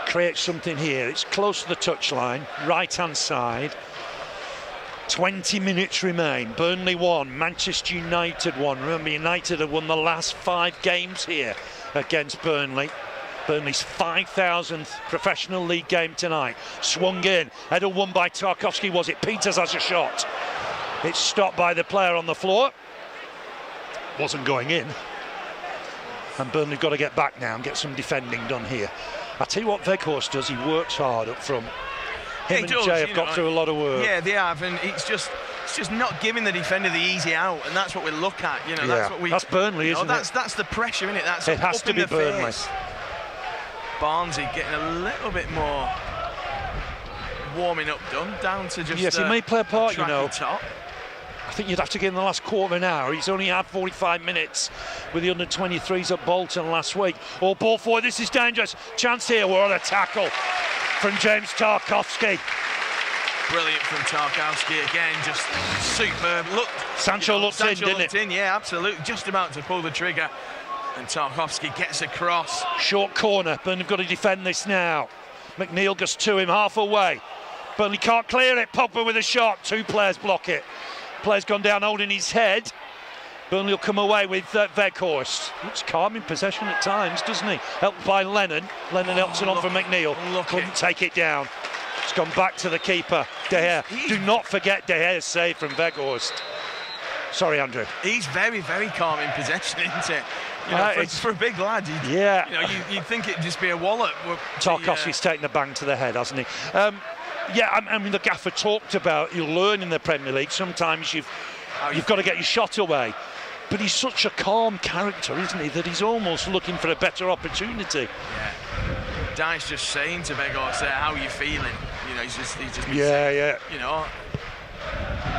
create something here. It's close to the touchline, right-hand side. 20 minutes remain. Burnley 1, Manchester United 1. Remember, United have won the last 5 games here against Burnley. Burnley's 5,000th professional league game tonight. Swung in, header won by Tarkowski, was it? Peters has a shot. It's stopped by the player on the floor. Wasn't going in. And Burnley've got to get back now and get some defending done here. I tell you what Weghorst does, he works hard up front. Him and Jay have got through a lot of work. Yeah, they have, and it's just not giving the defender the easy out, and that's what we look at. You know, that's Burnley, isn't it? That's the pressure, isn't it? That's it has to be Burnley. Barnsley getting a little bit more warming up done, down to just he may play a part, you know. Top. I think you'd have to give him the last quarter of an hour. He's only had 45 minutes with the under-23s at Bolton last week. Oh, ball forward, this is dangerous. Chance here, what a tackle from James Tarkowski. Brilliant from Tarkowski again, just superb. Sancho looked in, didn't it? Yeah, absolutely. Just about to pull the trigger. And Tarkowski gets across. Short corner, Burnley have got to defend this now. McNeil goes to him, half away. Burnley can't clear it, Pogba with a shot. 2 players block it. Player's gone down holding his head. Burnley will come away with Weghorst. Looks calm in possession at times, doesn't he? Helped by Lennon. Lennon helps it on for McNeil. Couldn't take it down. It's gone back to the keeper, De Gea. Do not forget De Gea's save from Weghorst. Sorry, Andrew. He's very, very calm in possession, isn't it? You know, for a big lad, you know, you'd think it'd just be a wallop. Tarkowski's taken a bang to the head, hasn't he? I mean, the gaffer talked about you'll learn in the Premier League. Sometimes you've got to get your shot away. But he's such a calm character, isn't he, that he's almost looking for a better opportunity. Yeah. Dice just saying to Weghorst there, how are you feeling? You know, he's just you know,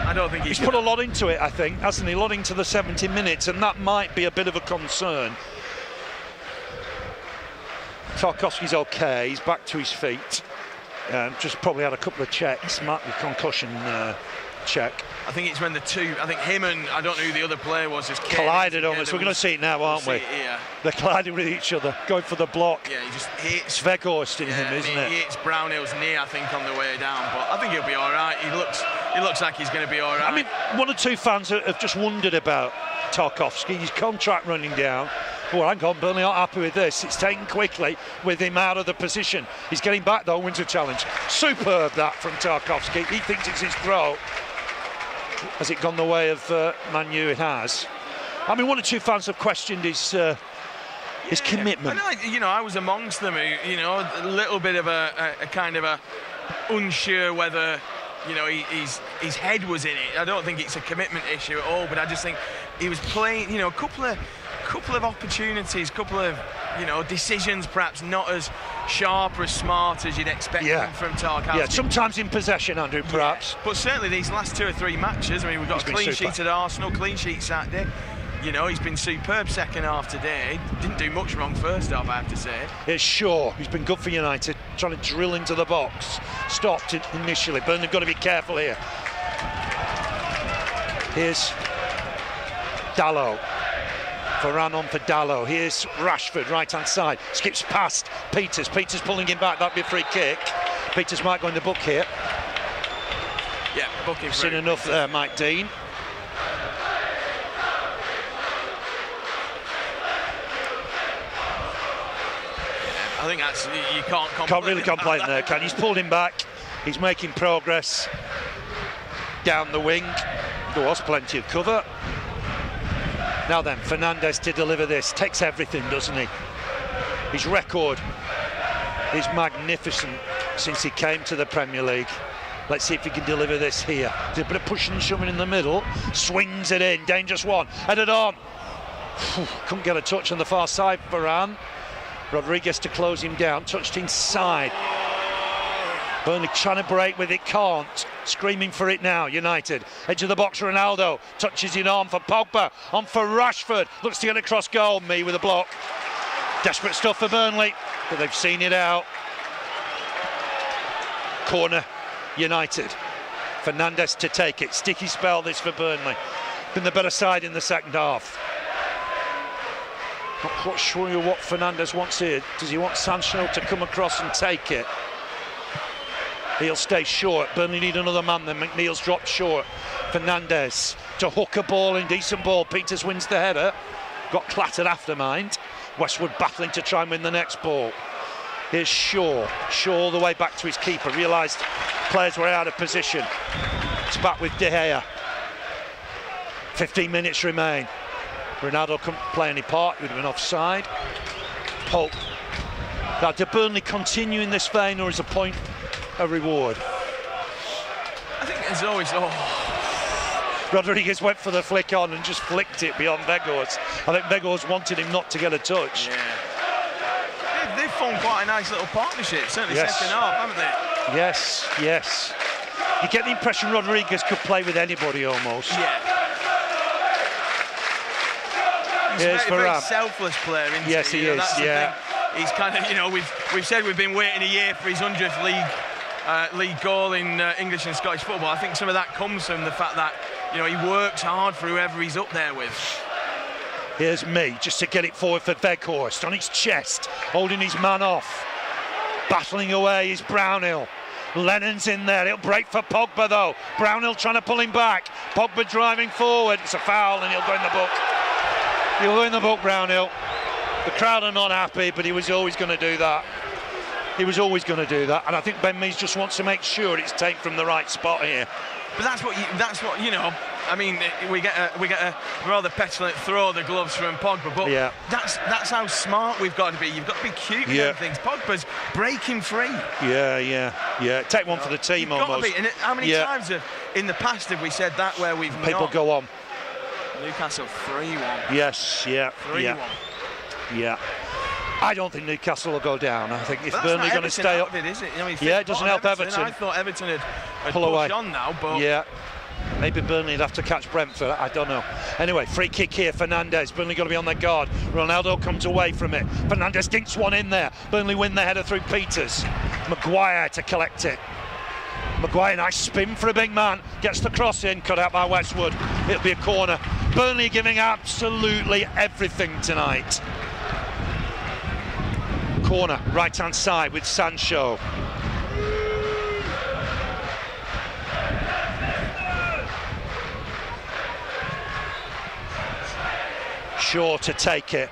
I don't think he's put a lot into it, I think, hasn't he? A lot into the 70 minutes, and that might be a bit of a concern. Tarkowski's okay, he's back to his feet. Just probably had a couple of checks, might be concussion check. I think it's when the two, I think him and I don't know who the other player was, just collided almost. We're going to see it now, aren't we? They're colliding with each other, going for the block. Yeah, he just hits Weghorst in him, isn't it? He hits Brownhill's knee, I think, on the way down. But I think he'll be all right. He looks like he's going to be all right. I mean, 1 or 2 fans have just wondered about Tarkowski. His contract running down. Oh, hang on, Burnley aren't happy with this. It's taken quickly with him out of the position. He's getting back though, wins a challenge. Superb that from Tarkowski. He thinks it's his throw. Has it gone the way of Man U? It has. I mean, one or two fans have questioned his commitment. And I was amongst them who, a little bit of a kind of a unsure whether, his head was in it. I don't think it's a commitment issue at all, but I just think he was playing, a couple of opportunities, couple of, decisions perhaps not as sharp or as smart as you'd expect from Tarkowski. Yeah, sometimes in possession, Andrew, perhaps. Yeah. But certainly these last 2 or 3 matches, I mean, we've got a clean sheet at Arsenal, clean sheet Saturday. He's been superb second half today. Didn't do much wrong first half, I have to say. It's Shaw, who's been good for United, trying to drill into the box. Stopped it initially. Burnley have got to be careful here. Here's Dalot. Varane on for Dalot. Here's Rashford, right-hand side. Skips past Peters. Peters pulling him back. That'd be a free kick. Peters might go in the book here. Yeah, booking. Seen enough there, Mike Dean. I think that's, you can't really complain there, can you? He's pulled him back. He's making progress down the wing. There was plenty of cover. Now then, Fernandes to deliver this. Takes everything, doesn't he? His record is magnificent since he came to the Premier League. Let's see if he can deliver this here. There's a bit of pushing and shoving in the middle. Swings it in. Dangerous one. Headed on. Couldn't get a touch on the far side, Varane. Rodriguez to close him down. Touched inside. Burnley trying to break with it, can't. Screaming for it now, United. Edge of the box, Ronaldo. Touches it on for Pogba. On for Rashford. Looks to get across goal. Me with a block. Desperate stuff for Burnley, but they've seen it out. Corner, United. Fernandes to take it. Sticky spell this for Burnley. Been the better side in the second half. Not quite sure what Fernandes wants here. Does he want Sancho to come across and take it? He'll stay short. Burnley need another man then. McNeil's dropped short. Fernandes to hook a ball in. Decent ball. Peters wins the header. Got clattered after, mind. Westwood battling to try and win the next ball. Here's Shaw. Shaw all the way back to his keeper. Realised players were out of position. It's back with De Gea. 15 minutes remain. Ronaldo couldn't play any part. He would have been offside. Pope. Now, do Burnley continue in this vein, or is a point a reward? I think there's always... Rodriguez went for the flick on and just flicked it beyond Weghorst. I think Weghorst wanted him not to get a touch. Yeah. They've formed quite a nice little partnership, certainly second half, haven't they? Yes, yes. You get the impression Rodriguez could play with anybody almost. Yeah. He's a very selfless player, isn't he? Yes, he is, yeah. He's kind of, we've said we've been waiting a year for his 100th league goal in English and Scottish football. I think some of that comes from the fact that, he works hard for whoever he's up there with. Here's me, just to get it forward for Weghorst, on his chest, holding his man off. Battling away is Brownhill. Lennon's in there, it'll break for Pogba though. Brownhill trying to pull him back. Pogba driving forward, it's a foul and he'll go in the book. He'll go in the book, Brownhill. The crowd are not happy, but he was always going to do that. He was always going to do that, and I think Ben Mees just wants to make sure it's taken from the right spot here. But that's what I mean, we get a rather petulant throw of the gloves from Pogba, but that's how smart we've got to be. You've got to be cute with things. Pogba's breaking free. Yeah. Take one for the team almost. And how many times in the past have we said that where we've people go on? Newcastle 3-1. Yes, 3-1. Yeah. I don't think Newcastle will go down. I think if Burnley are going to stay up, is it? It doesn't help Everton. I thought Everton had pull pushed away on now, but maybe Burnley would have to catch Brentford. I don't know. Anyway, free kick here. Fernandes. Burnley got to be on their guard. Ronaldo comes away from it. Fernandes dinks one in there. Burnley win the header through Peters. Maguire to collect it. Maguire, nice spin for a big man. Gets the cross in, cut out by Westwood. It'll be a corner. Burnley giving absolutely everything tonight. Corner, right-hand side with Sancho. Shaw to take it.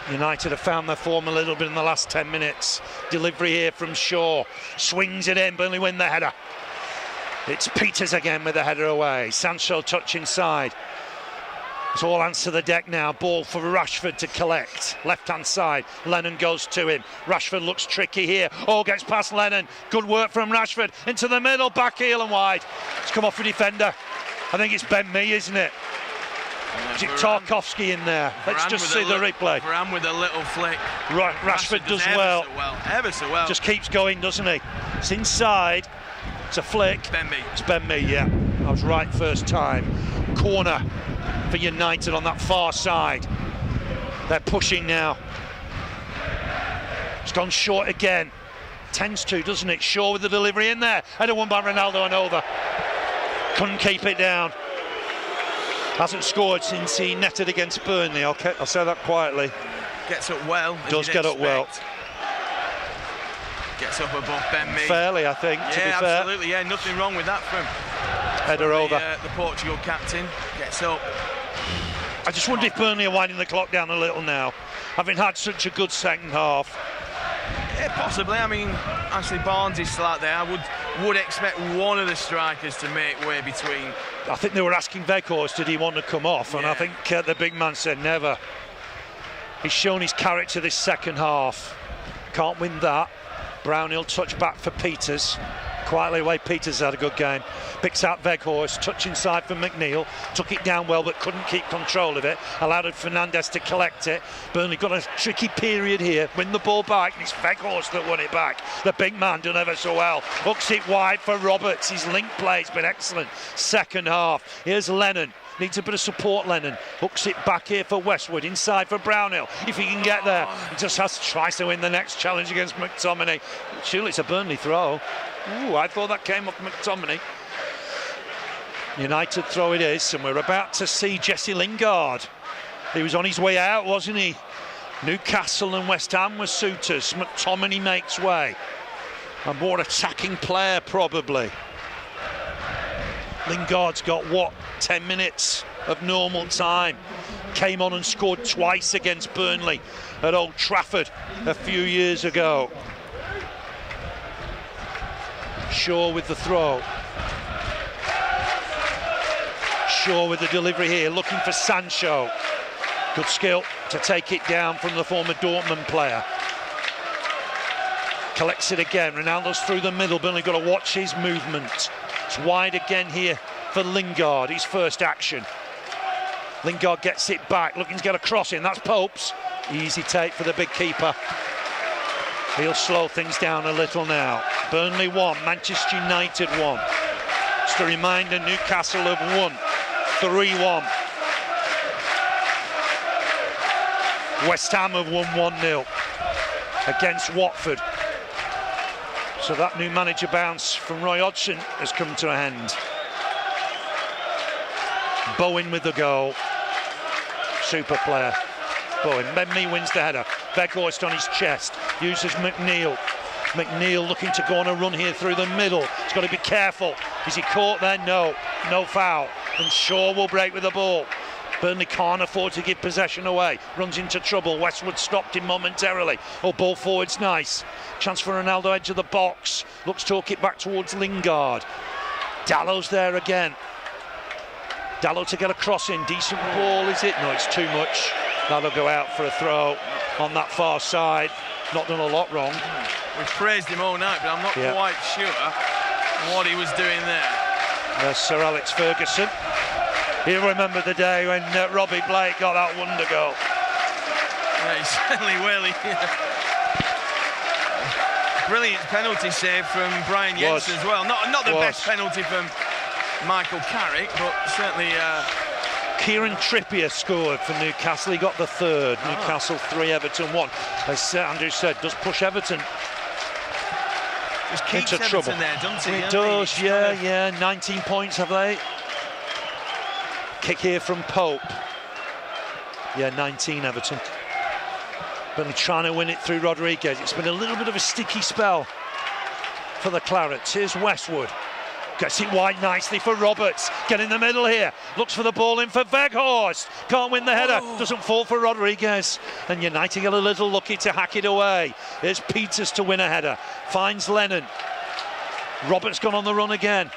United have found their form a little bit in the last 10 minutes. Delivery here from Shaw. Swings it in, Burnley win the header. It's Peters again with the header away. Sancho touch inside. It's all hands to the deck now. Ball for Rashford to collect. Left-hand side. Lennon goes to him. Rashford looks tricky here. Oh, gets past Lennon. Good work from Rashford. Into the middle, back heel and wide. It's come off a defender. I think it's Ben Mee, isn't it? Is it Tarkovsky in there? Let's just see the replay. Varane with a little flick. Rashford does well. Ever so well. Just keeps going, doesn't he? It's inside. It's a flick. Ben Mee. It's Ben Mee, yeah. I was right first time. Corner for United on that far side. They're pushing now. It's gone short again. Tends to, doesn't it? Shaw with the delivery in there. Header won by Ronaldo and over. Couldn't keep it down. Hasn't scored since he netted against Burnley. I'll say that quietly. Gets up well. Does get up well. Gets up above Ben Mee. Fairly, I think, to be fair. Yeah, absolutely. Yeah, nothing wrong with that from header over. The Portugal captain gets up. I just wonder if Burnley are winding the clock down a little now, having had such a good second half. Yeah, possibly. I mean, Ashley Barnes is still out there. I would expect one of the strikers to make way between. I think they were asking Weghorst, did he want to come off? And I think the big man said never. He's shown his character this second half. Can't win that. Brownhill touch back for Peters. Quietly away, Peters had a good game. Picks out Weghorst, touch inside for McNeil. Took it down well, but couldn't keep control of it. Allowed Fernandes to collect it. Burnley got a tricky period here. Win the ball back, and it's Weghorst that won it back. The big man done ever so well. Hooks it wide for Roberts. His link play's been excellent. Second half. Here's Lennon. Needs a bit of support, Lennon. Hooks it back here for Westwood. Inside for Brownhill. If he can get there, he just tries to win the next challenge against McTominay. Surely it's a Burnley throw. Ooh, I thought that came off McTominay. United throw it is, and we're about to see Jesse Lingard. He was on his way out, wasn't he? Newcastle and West Ham were suitors. McTominay makes way. A more attacking player, probably. Lingard's got, 10 minutes of normal time. Came on and scored twice against Burnley at Old Trafford a few years ago. Shaw with the throw. Shaw with the delivery here, looking for Sancho. Good skill to take it down from the former Dortmund player. Collects it again. Ronaldo's through the middle. Burnley got to watch his movement. It's wide again here for Lingard, his first action. Lingard gets it back, looking to get a cross in. That's Pope's. Easy take for the big keeper. He'll slow things down a little now. Burnley 1, Manchester United 1. Just a reminder, Newcastle have won 3-1. West Ham have won 1-0 against Watford. So that new manager bounce from Roy Hodgson has come to an end. Bowen with the goal. Super player. Bowen. Ben Mee wins the header. Weghorst on his chest. Uses McNeil. McNeil looking to go on a run here through the middle. He's got to be careful. Is he caught there? No. No foul. And Shaw will break with the ball. Burnley can't afford to give possession away. Runs into trouble. Westwood stopped him momentarily. Oh, ball forward's nice. Chance for Ronaldo, edge of the box. Looks to hook it back towards Lingard. Dallow's there again. Dallow to get a cross in. Decent ball, is it? No, it's too much. That'll go out for a throw on that far side. Not done a lot wrong. We've praised him all night, but I'm not quite sure what he was doing there. There's Sir Alex Ferguson. He'll remember the day when Robbie Blake got that wonder goal. Yeah, he certainly will. Brilliant penalty save from Brian Jensen as well. Not the best penalty from Michael Carrick, but certainly... Kieran Trippier scored for Newcastle. He got the third. Newcastle 3, Everton 1. As Andrew said, does push Everton into Everton trouble. There, doesn't he? It does, yeah. 19 points, have they? Kick here from Pope. Yeah, 19 Everton. But trying to win it through Rodriguez. It's been a little bit of a sticky spell for the Clarets. Here's Westwood. Gets it wide nicely for Roberts. Get in the middle here. Looks for the ball in for Weghorst. Can't win the header. Doesn't fall for Rodriguez. And United get a little lucky to hack it away. Here's Peters to win a header. Finds Lennon. Roberts gone on the run again.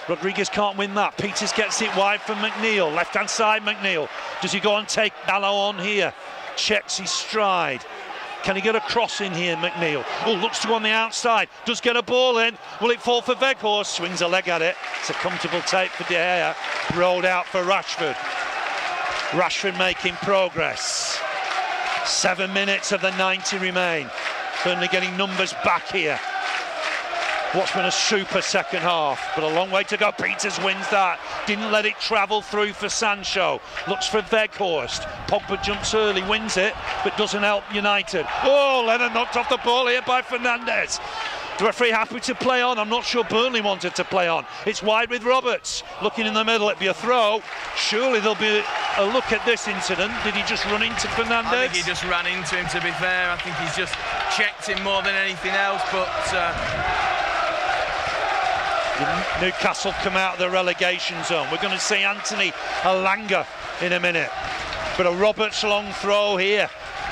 Rodriguez can't win that. Peters gets it wide for McNeil. Left-hand side, McNeil. Does he go and take Dallow on here? Checks his stride. Can he get a cross in here, McNeil? Oh, looks to go on the outside. Does get a ball in. Will it fall for Weghorst? Swings a leg at it. It's a comfortable take for De Gea. Rolled out for Rashford. Rashford making progress. 7 minutes of the 90 remain. Burnley getting numbers back here. What's been a super second half, but a long way to go. Peters wins that. Didn't let it travel through for Sancho. Looks for Weghorst. Pogba jumps early, wins it, but doesn't help United. Oh, Lennon knocked off the ball here by Fernandes. The referee happy to play on. I'm not sure Burnley wanted to play on. It's wide with Roberts. Looking in the middle, it'd be a throw. Surely there'll be a look at this incident. Did he just run into Fernandes? I think he just ran into him, to be fair. I think he's just checked him more than anything else, but... Newcastle come out of the relegation zone. We're going to see Anthony Elanga in a minute. But a Roberts long throw here.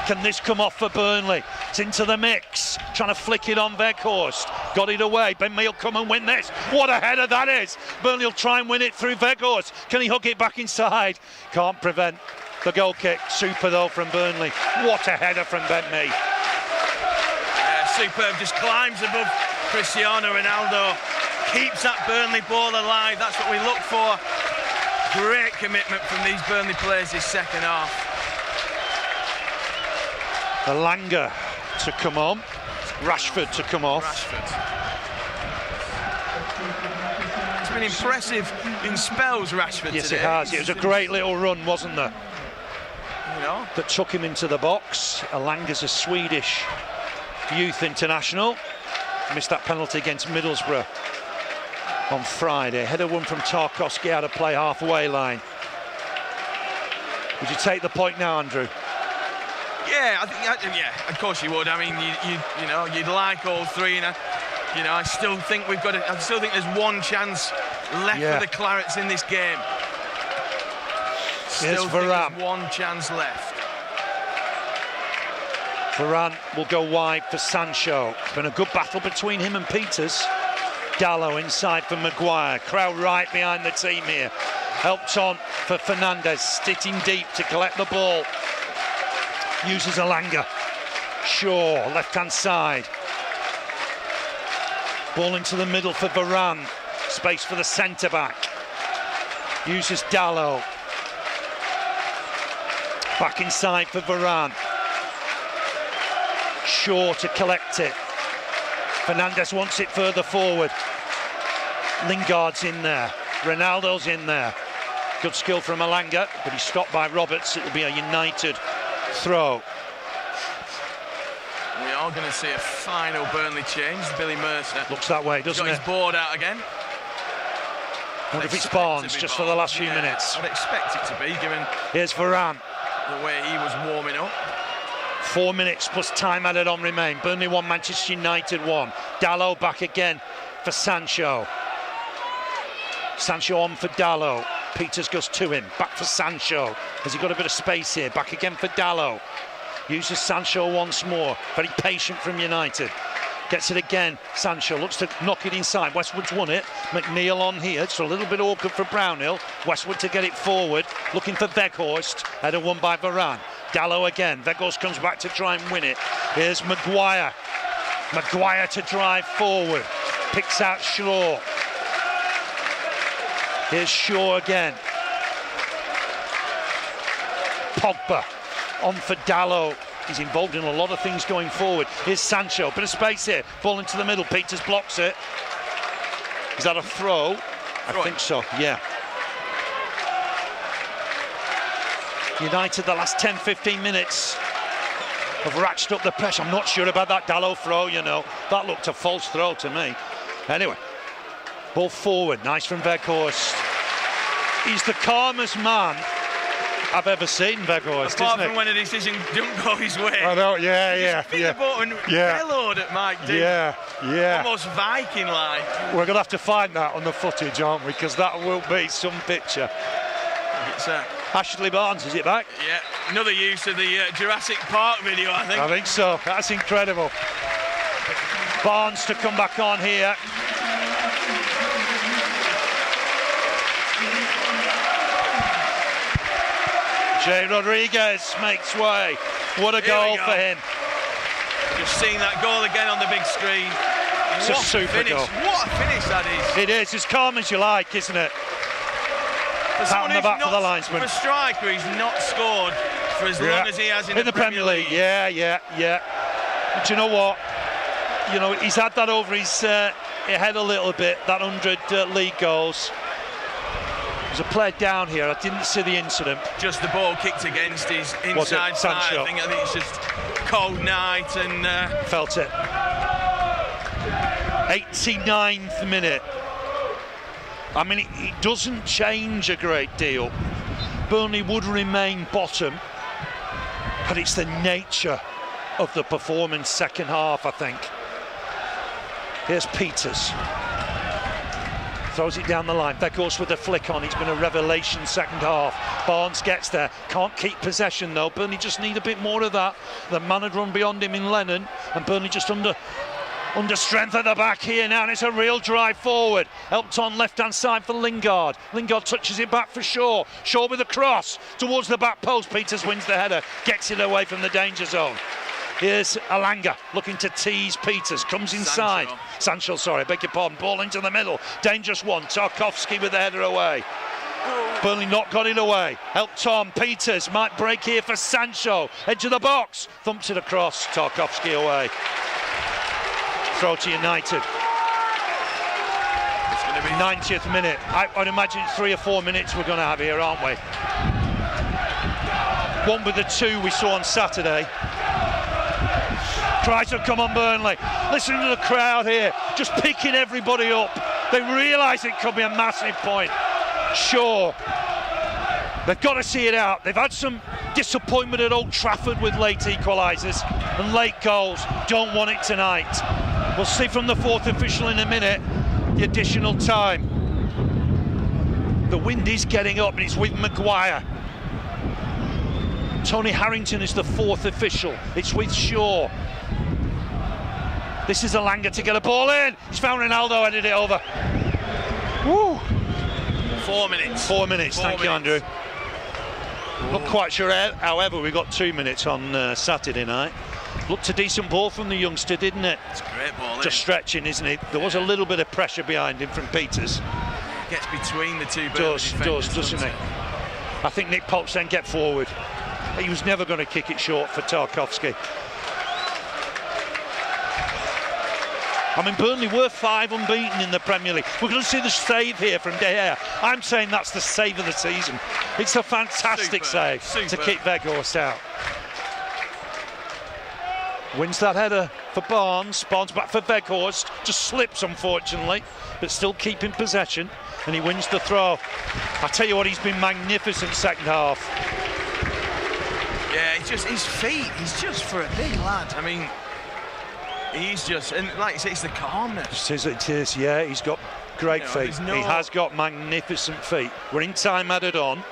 Can this come off for Burnley? It's into the mix. Trying to flick it on Weghorst. Got it away. Ben Mee will come and win this. What a header that is. Burnley will try and win it through Weghorst. Can he hook it back inside? Can't prevent the goal kick. Super though from Burnley. What a header from Ben Mee. Yeah, superb. Just climbs above Cristiano Ronaldo. Keeps that Burnley ball alive. That's what we look for. Great commitment from these Burnley players this second half. Elanga to come on. Rashford to come off. Rashford. It's been impressive in spells, Rashford. Yes, today. it has. It was a great little run, wasn't there? You know. That took him into the box. Elanga's a Swedish youth international. Missed that penalty against Middlesbrough on Friday. Header one from Tarkowski out of play halfway line. Would you take the point now, Andrew? Yeah, yeah, of course you would. I mean, you know, you'd like all three, and I still think I still think there's one chance left for the Clarets in this game. Still think there's one chance left. Varane will go wide for Sancho. It's been a good battle between him and Peters. Dallow inside for Maguire. Crowd right behind the team here. Helped on for Fernandes, sitting deep to collect the ball. Uses Elanga. Shaw, left-hand side. Ball into the middle for Varane. Space for the centre-back. Uses Dallow. Back inside for Varane. Shaw to collect it. Fernandes wants it further forward. Lingard's in there. Ronaldo's in there. Good skill from Elanga, but he's stopped by Roberts. It'll be a United throw. We are going to see a final Burnley change. Billy Mercer. Looks that way, doesn't it? Got his board out again. I wonder if it's Barnes just for the last few minutes. I'd expect it to be, given Here's Varane. the way he was warming up. 4 minutes plus time added on remain. Burnley 1, Manchester United 1. Dallow back again for Sancho. Sancho on for Dallow. Peters goes to him. Back for Sancho. Has he got a bit of space here? Back again for Dallow. Uses Sancho once more. Very patient from United. Gets it again. Sancho looks to knock it inside. Westwood's won it. McNeil on here. It's a little bit awkward for Brownhill. Westwood to get it forward. Looking for Weghorst. Header won by Varane. Dallow again. Weghorst comes back to try and win it. Here's Maguire. Maguire to drive forward. Picks out Shaw. Here's Shaw again. Pogba on for Dallow. He's involved in a lot of things going forward. Here's Sancho. Bit of space here. Ball into the middle. Peters blocks it. Is that a throw? I think so, yeah. United, the last 10-15 minutes have ratcheted up the pressure. I'm not sure about that Dallow throw, you know. That looked a false throw to me. Anyway, ball forward. Nice from Weghorst. He's the calmest man I've ever seen, Weghorst, Apart isn't from it? when a decision didn't go his way. I know, yeah. The button, bellowed at Mike Dean. Yeah. Almost Viking-like. We're going to have to find that on the footage, aren't we? Because that will be some picture. It's Ashley Barnes, is it back? Yeah, another use of the Jurassic Park video, I think. I think so. That's incredible. Barnes to come back on here. Jay Rodriguez makes way. What a goal for him. Just seeing that goal again on the big screen. It's a super goal. What a finish that is. It is. As calm as you like, isn't it? Pat on the back for the linesman. For a striker, he's not scored for as long as he has in the Premier League. Yeah. But you know what? You know, he's had that over his head a little bit, that 100 league goals. There's a player down here. I didn't see the incident. Just the ball kicked against his inside side. I think it's just cold night and felt it. 89th minute. I mean, it doesn't change a great deal. Burnley would remain bottom, but it's the nature of the performance second half, I think. Here's Peters. Throws it down the line. Weghorst with a flick on. It's been a revelation second half. Barnes gets there. Can't keep possession though. Burnley just need a bit more of that. The man had run beyond him in Lennon, and Burnley just under strength at the back here now, and it's a real drive forward. Helped on left-hand side for Lingard. Lingard touches it back for Shaw. Shaw with a cross towards the back post. Peters wins the header, gets it away from the danger zone. Here's Alanga looking to tease Peters, comes inside. Sancho, beg your pardon. Ball into the middle. Dangerous one. Tarkowski with the header away. Burnley not got it away. Helped on. Peters might break here for Sancho. Edge of the box. Thumps it across. Tarkowski away. Throw to United. It's going to be 90th minute. I'd imagine 3 or 4 minutes we're going to have here, aren't we? One with the 2 we saw on Saturday. Tries to come on Burnley. Listen to the crowd here, just picking everybody up. They realise it could be a massive point. Sure, they've got to see it out. They've had some disappointment at Old Trafford with late equalisers and late goals. Don't want it tonight. We'll see from the 4th official in a minute the additional time. The wind is getting up and it's with Maguire. Tony Harrington is the 4th official. It's with Shaw. This is Alanga to get a ball in. He's found Ronaldo, headed it over. Woo! 4 minutes. 4 minutes, thank you, Andrew. Not quite sure, however, we got 2 minutes on Saturday night. Looked a decent ball from the youngster, didn't it? It's a great ball. Just stretching, isn't it? There was a little bit of pressure behind him from Peters. Gets between the two. Doesn't it? I think Nick Pope then get forward. He was never going to kick it short for Tarkowski. I mean, Burnley were 5 unbeaten in the Premier League. We're going to see the save here from De Gea. I'm saying that's the save of the season. It's a fantastic save to keep Weghorst out. Wins that header for Barnes. Barnes back for Weghorst. Just slips, unfortunately, but still keeping possession. And he wins the throw. I tell you what, he's been magnificent second half. Yeah, it's just his feet. He's just for a big lad. I mean, he's just, and like you say, it's the calmness. It is, yeah. He's got great feet. He has got magnificent feet. We're in time added on.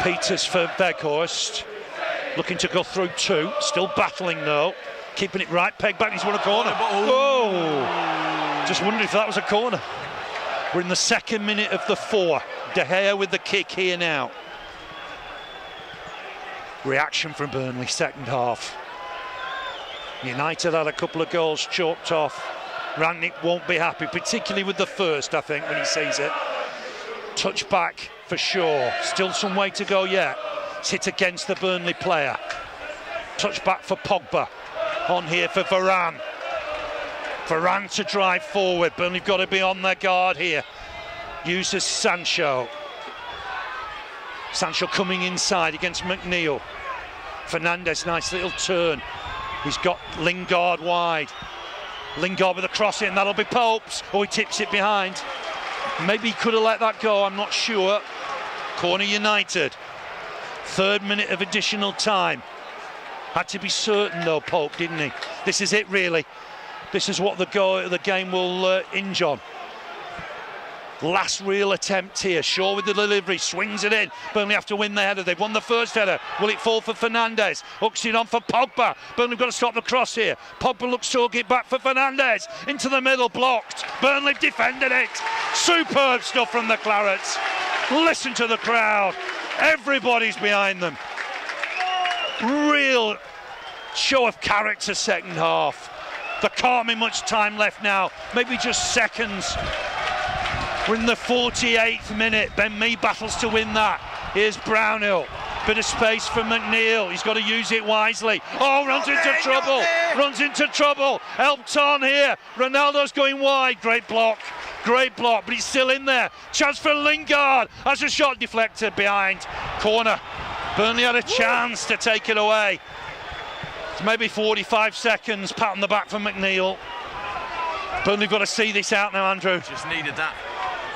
Peters for Weghorst. Looking to go through 2. Still battling though. Keeping it right. Peg back. He's won a corner. Oh! Just wondered if that was a corner. We're in the 2nd minute of the 4. De Gea with the kick here now. Reaction from Burnley, second half. United had a couple of goals chalked off. Rangnick won't be happy, particularly with the first, I think, when he sees it. Touch back for Shaw. Still some way to go yet. It's hit against the Burnley player. Touch back for Pogba. On here for Varane. Varane to drive forward. Burnley have got to be on their guard here. Uses Sancho. Sancho coming inside against McNeil. Fernandes, nice little turn. He's got Lingard wide. Lingard with a cross in, that'll be Pope's. Oh, he tips it behind. Maybe he could have let that go, I'm not sure. Corner United. 3rd minute of additional time. Had to be certain though, Polk, didn't he? This is it really. This is what the game will hinge on. Last real attempt here. Shaw with the delivery, swings it in. Burnley have to win the header. They've won the first header. Will it fall for Fernandes? Hooks it on for Pogba. Burnley have got to stop the cross here. Pogba looks to hook it back for Fernandes. Into the middle, blocked. Burnley defended it. Superb stuff from the Clarets. Listen to the crowd. Everybody's behind them. Real show of character second half. There can't be much time left now. Maybe just seconds. We're in the 48th minute. Ben Mee battles to win that. Here's Brownhill. Bit of space for McNeil. He's got to use it wisely. Oh, runs into trouble. Runs into trouble. Helped on here. Ronaldo's going wide. Great block. Great block, but he's still in there. Chance for Lingard. Has a shot deflected behind. Corner. Burnley had a chance to take it away. It's maybe 45 seconds. Pat on the back for McNeil. Burnley have got to see this out now, Andrew. Just needed that.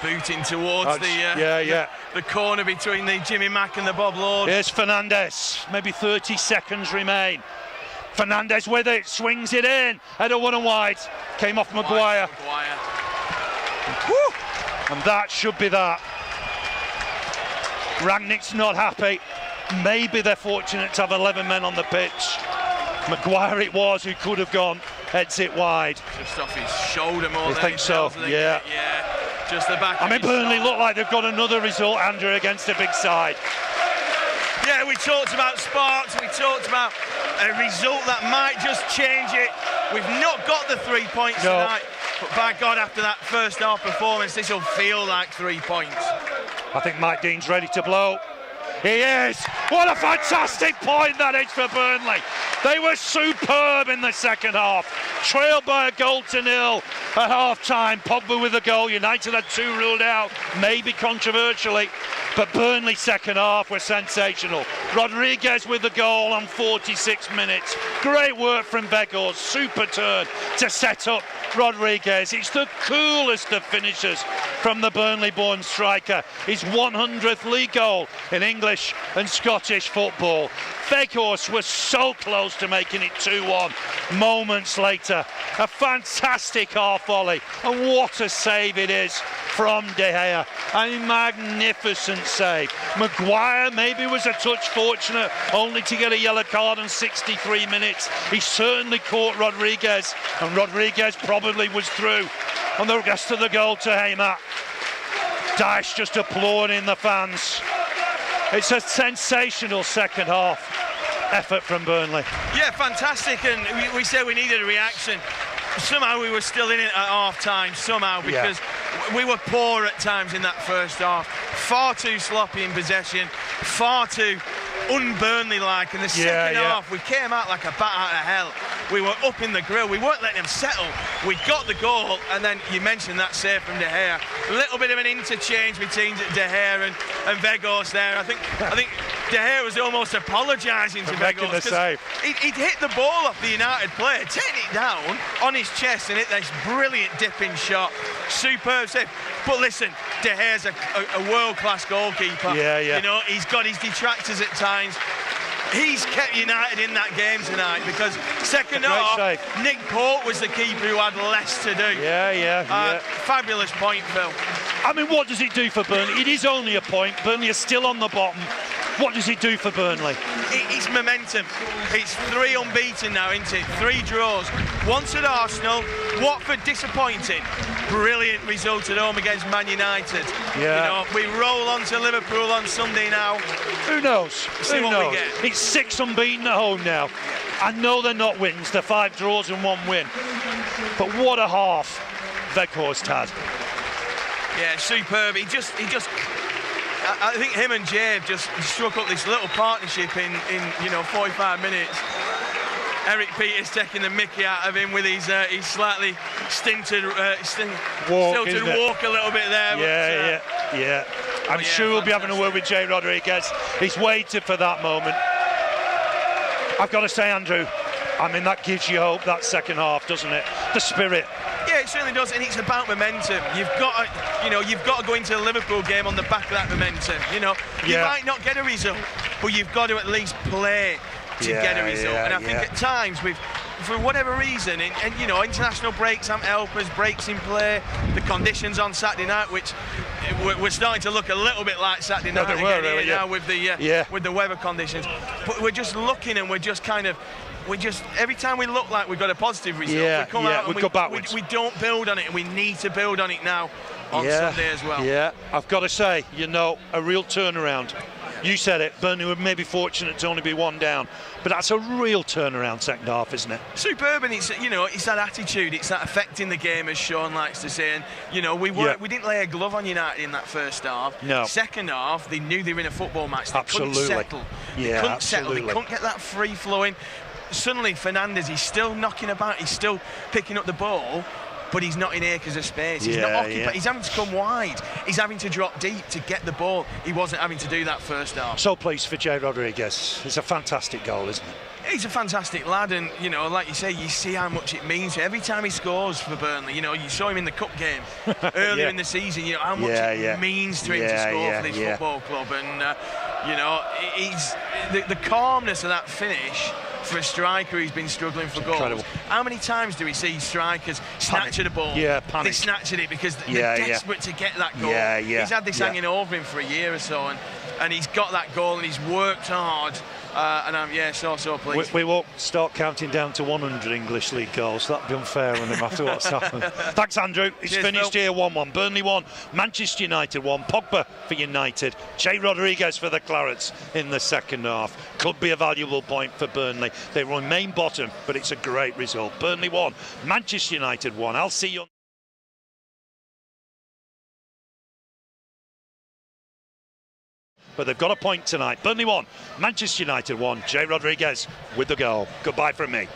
Booting towards the corner between the Jimmy Mack and the Bob Lord. Here's Fernandes. Maybe 30 seconds remain. Fernandes with it, swings it in. Header 1 and wide. Came off Maguire. And that should be that. Rangnick's not happy. Maybe they're fortunate to have 11 men on the pitch. Maguire it was who could have gone. Heads it wide. Just off his shoulder more. You think so? Yeah. Just the back. I mean, Burnley look like they've got another result, Andrew, against a big side. Yeah, we talked about sparks. We talked about a result that might just change it. We've not got the 3 points tonight, but by God, after that first half performance, this will feel like 3 points. I think Mike Dean's ready to blow. He is. What a fantastic point that is for Burnley. They were superb in the second half. Trailed by a goal to nil at half-time. Pogba with a goal. United had 2 ruled out, maybe controversially. But Burnley's second half was sensational. Rodriguez with the goal on 46 minutes. Great work from Weghorst. Super turn to set up Rodriguez. It's the coolest of finishes from the Burnley-born striker. His 100th league goal in English and Scottish football. Weghorst was so close to making it 2-1 moments later. A fantastic half volley, and what a save it is from De Gea. A magnificent save. Maguire maybe was a touch fortunate only to get a yellow card in 63 minutes. He certainly caught Rodriguez, and Rodriguez probably was through on the rest of the goal to Heymat. Dyche just applauding the fans. It's a sensational second half effort from Burnley. Yeah, fantastic, and we said we needed a reaction. Somehow we were still in it at half-time, somehow, because we were poor at times in that first half. Far too sloppy in possession, far too un-Burnley-like. In the second half, we came out like a bat out of hell. We were up in the grill. We weren't letting them settle. We got the goal, and then you mentioned that save from De Gea. A little bit of an interchange between De Gea and Weghorst there. I think De Gea was almost apologising to Weghorst because he'd hit the ball off the United player, taken it down on his chest, and hit this brilliant dipping shot. Superb save. But listen, De Gea's a world-class goalkeeper. You know, he's got his detractors at times. He's kept United in that game tonight because second half, Nick Pope was the keeper who had less to do. Fabulous point, Phil. I mean, what does it do for Burnley? It is only a point. Burnley are still on the bottom. What does it do for Burnley? It's momentum. It's 3 unbeaten now, isn't it? 3 draws. Once at Arsenal. Watford disappointing. Brilliant result at home against Man United. You know, we roll on to Liverpool on Sunday now. Who knows? See what we get. It's 6 unbeaten at home now. I know they're not wins. They're 5 draws and 1 win. But what a half Weghorst had. Yeah, superb. He just. I think him and Jay have just struck up this little partnership in 45 minutes. Eric Peters taking the mickey out of him with his slightly stilted walk a little bit there. I'm sure we'll be having a word with Jay Rodriguez. He's waited for that moment. I've got to say, Andrew, I mean, that gives you hope, that second half, doesn't it? The spirit. Yeah, it certainly does, and it's about momentum. You've got to go into the Liverpool game on the back of that momentum. You might not get a result, but you've got to at least play to get a result. And I think at times for whatever reason, and international breaks haven't helped us, breaks in play, the conditions on Saturday night, which we're starting to look a little bit like Saturday night now with the weather conditions. But we're just looking, and we're just every time we look like we've got a positive result, we come out and we go backwards. We don't build on it, and we need to build on it now on Sunday as well. Yeah, I've got to say, a real turnaround. You said it, Burnley were maybe fortunate to only be one down, but that's a real turnaround second half, isn't it? Superb, and it's it's that attitude, it's that affecting the game, as Sean likes to say. And we didn't lay a glove on United in that first half. No. Second half, they knew they were in a football match. They couldn't settle. They couldn't get that free flowing. Suddenly, Fernandes, he's still knocking about, he's still picking up the ball, but he's not in acres of space. He's not occupied. He's having to come wide. He's having to drop deep to get the ball. He wasn't having to do that first half. So pleased for Jay Rodriguez. It's a fantastic goal, isn't it? He's a fantastic lad, and like you say, you see how much it means to every time he scores for Burnley. You saw him in the cup game earlier in the season. How much it means to him to score for this football club, and he's the calmness of that finish. For a striker who's been struggling for goals. Incredible. How many times do we see strikers snatch at a ball? Yeah, panic. They snatch at it because they're desperate to get that goal. He's had this hanging over him for a year or so, and he's got that goal, and he's worked hard. And I'm so pleased. We won't start counting down to 100 English League goals. That'd be unfair on him after what's happened. Thanks, Andrew. It's finished here 1-1. Burnley 1, Manchester United 1. Pogba for United. Jay Rodriguez for the Clarets in the second half. Could be a valuable point for Burnley. They remain bottom, but it's a great result. Burnley 1, Manchester United 1. I'll see you. But they've got a point tonight. Burnley 1, Manchester United 1. Jay Rodriguez with the goal. Goodbye from me.